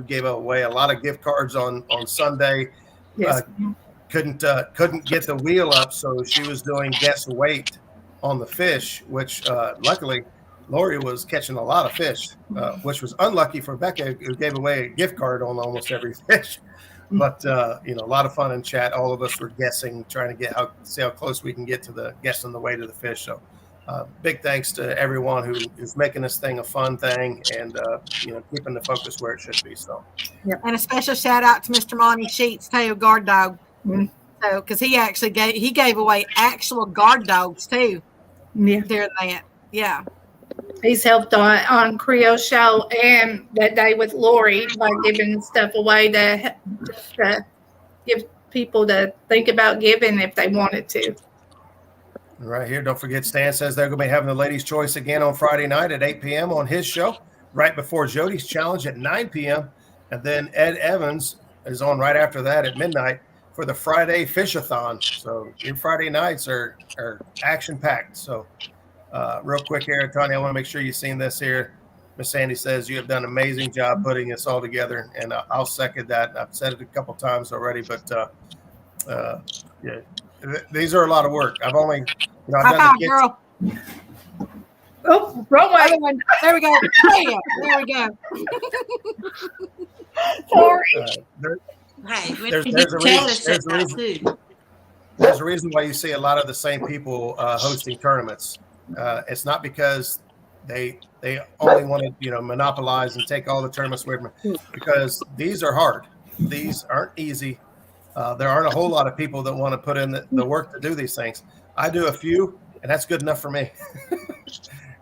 gave away a lot of gift cards on Sunday. Yes. Couldn't get the wheel up, so she was doing guess weight on the fish, which luckily Lori was catching a lot of fish, which was unlucky for Becca, who gave away a gift card on almost every fish. But a lot of fun in chat. All of us were guessing, trying to see how close we can get to the guessing the weight of the fish. So big thanks to everyone who is making this thing a fun thing and keeping the focus where it should be. So and a special shout out to Mr. Monty Sheets, tail guard dog. So because he actually gave away actual guard dogs too. Yeah, during that. Yeah. He's helped on Creole show and that day with Lori by giving stuff away to give people to think about giving if they wanted to. Right here, don't forget Stan says they're going to be having the Ladies' Choice again on Friday night at 8 p.m. on his show, right before Jody's Challenge at 9 p.m. And then Ed Evans is on right after that at midnight for the Friday Fish-a-thon. So your Friday nights are action-packed. So real quick here, Tony, I want to make sure you've seen this here. Miss Sandy says you have done an amazing job putting this all together, and I'll second that. I've said it a couple times already, but these are a lot of work. I've only, I've done the kids. Oh, wrong way. There we go. Bam. There we go. Sorry. Hey, There's a reason why you see a lot of the same people hosting tournaments. It's not because they only want to monopolize and take all the tournaments away from them, because these are hard. These aren't easy. There aren't a whole lot of people that want to put in the work to do these things. I do a few, and that's good enough for me.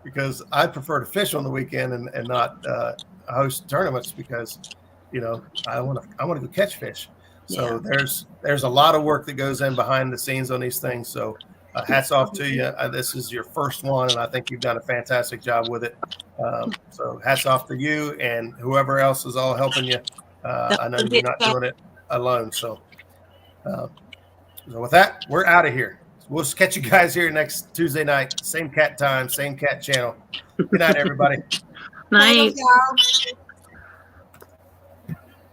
Because I prefer to fish on the weekend and not host tournaments, because I want to go catch fish. So there's a lot of work that goes in behind the scenes on these things. So hats off to you. This is your first one, and I think you've done a fantastic job with it. So hats off to you and whoever else is all helping you. I know you're not doing it alone. So with that, we're out of here. We'll just catch you guys here next Tuesday night. Same cat time, same cat channel. Good night, everybody. Night. Y'all.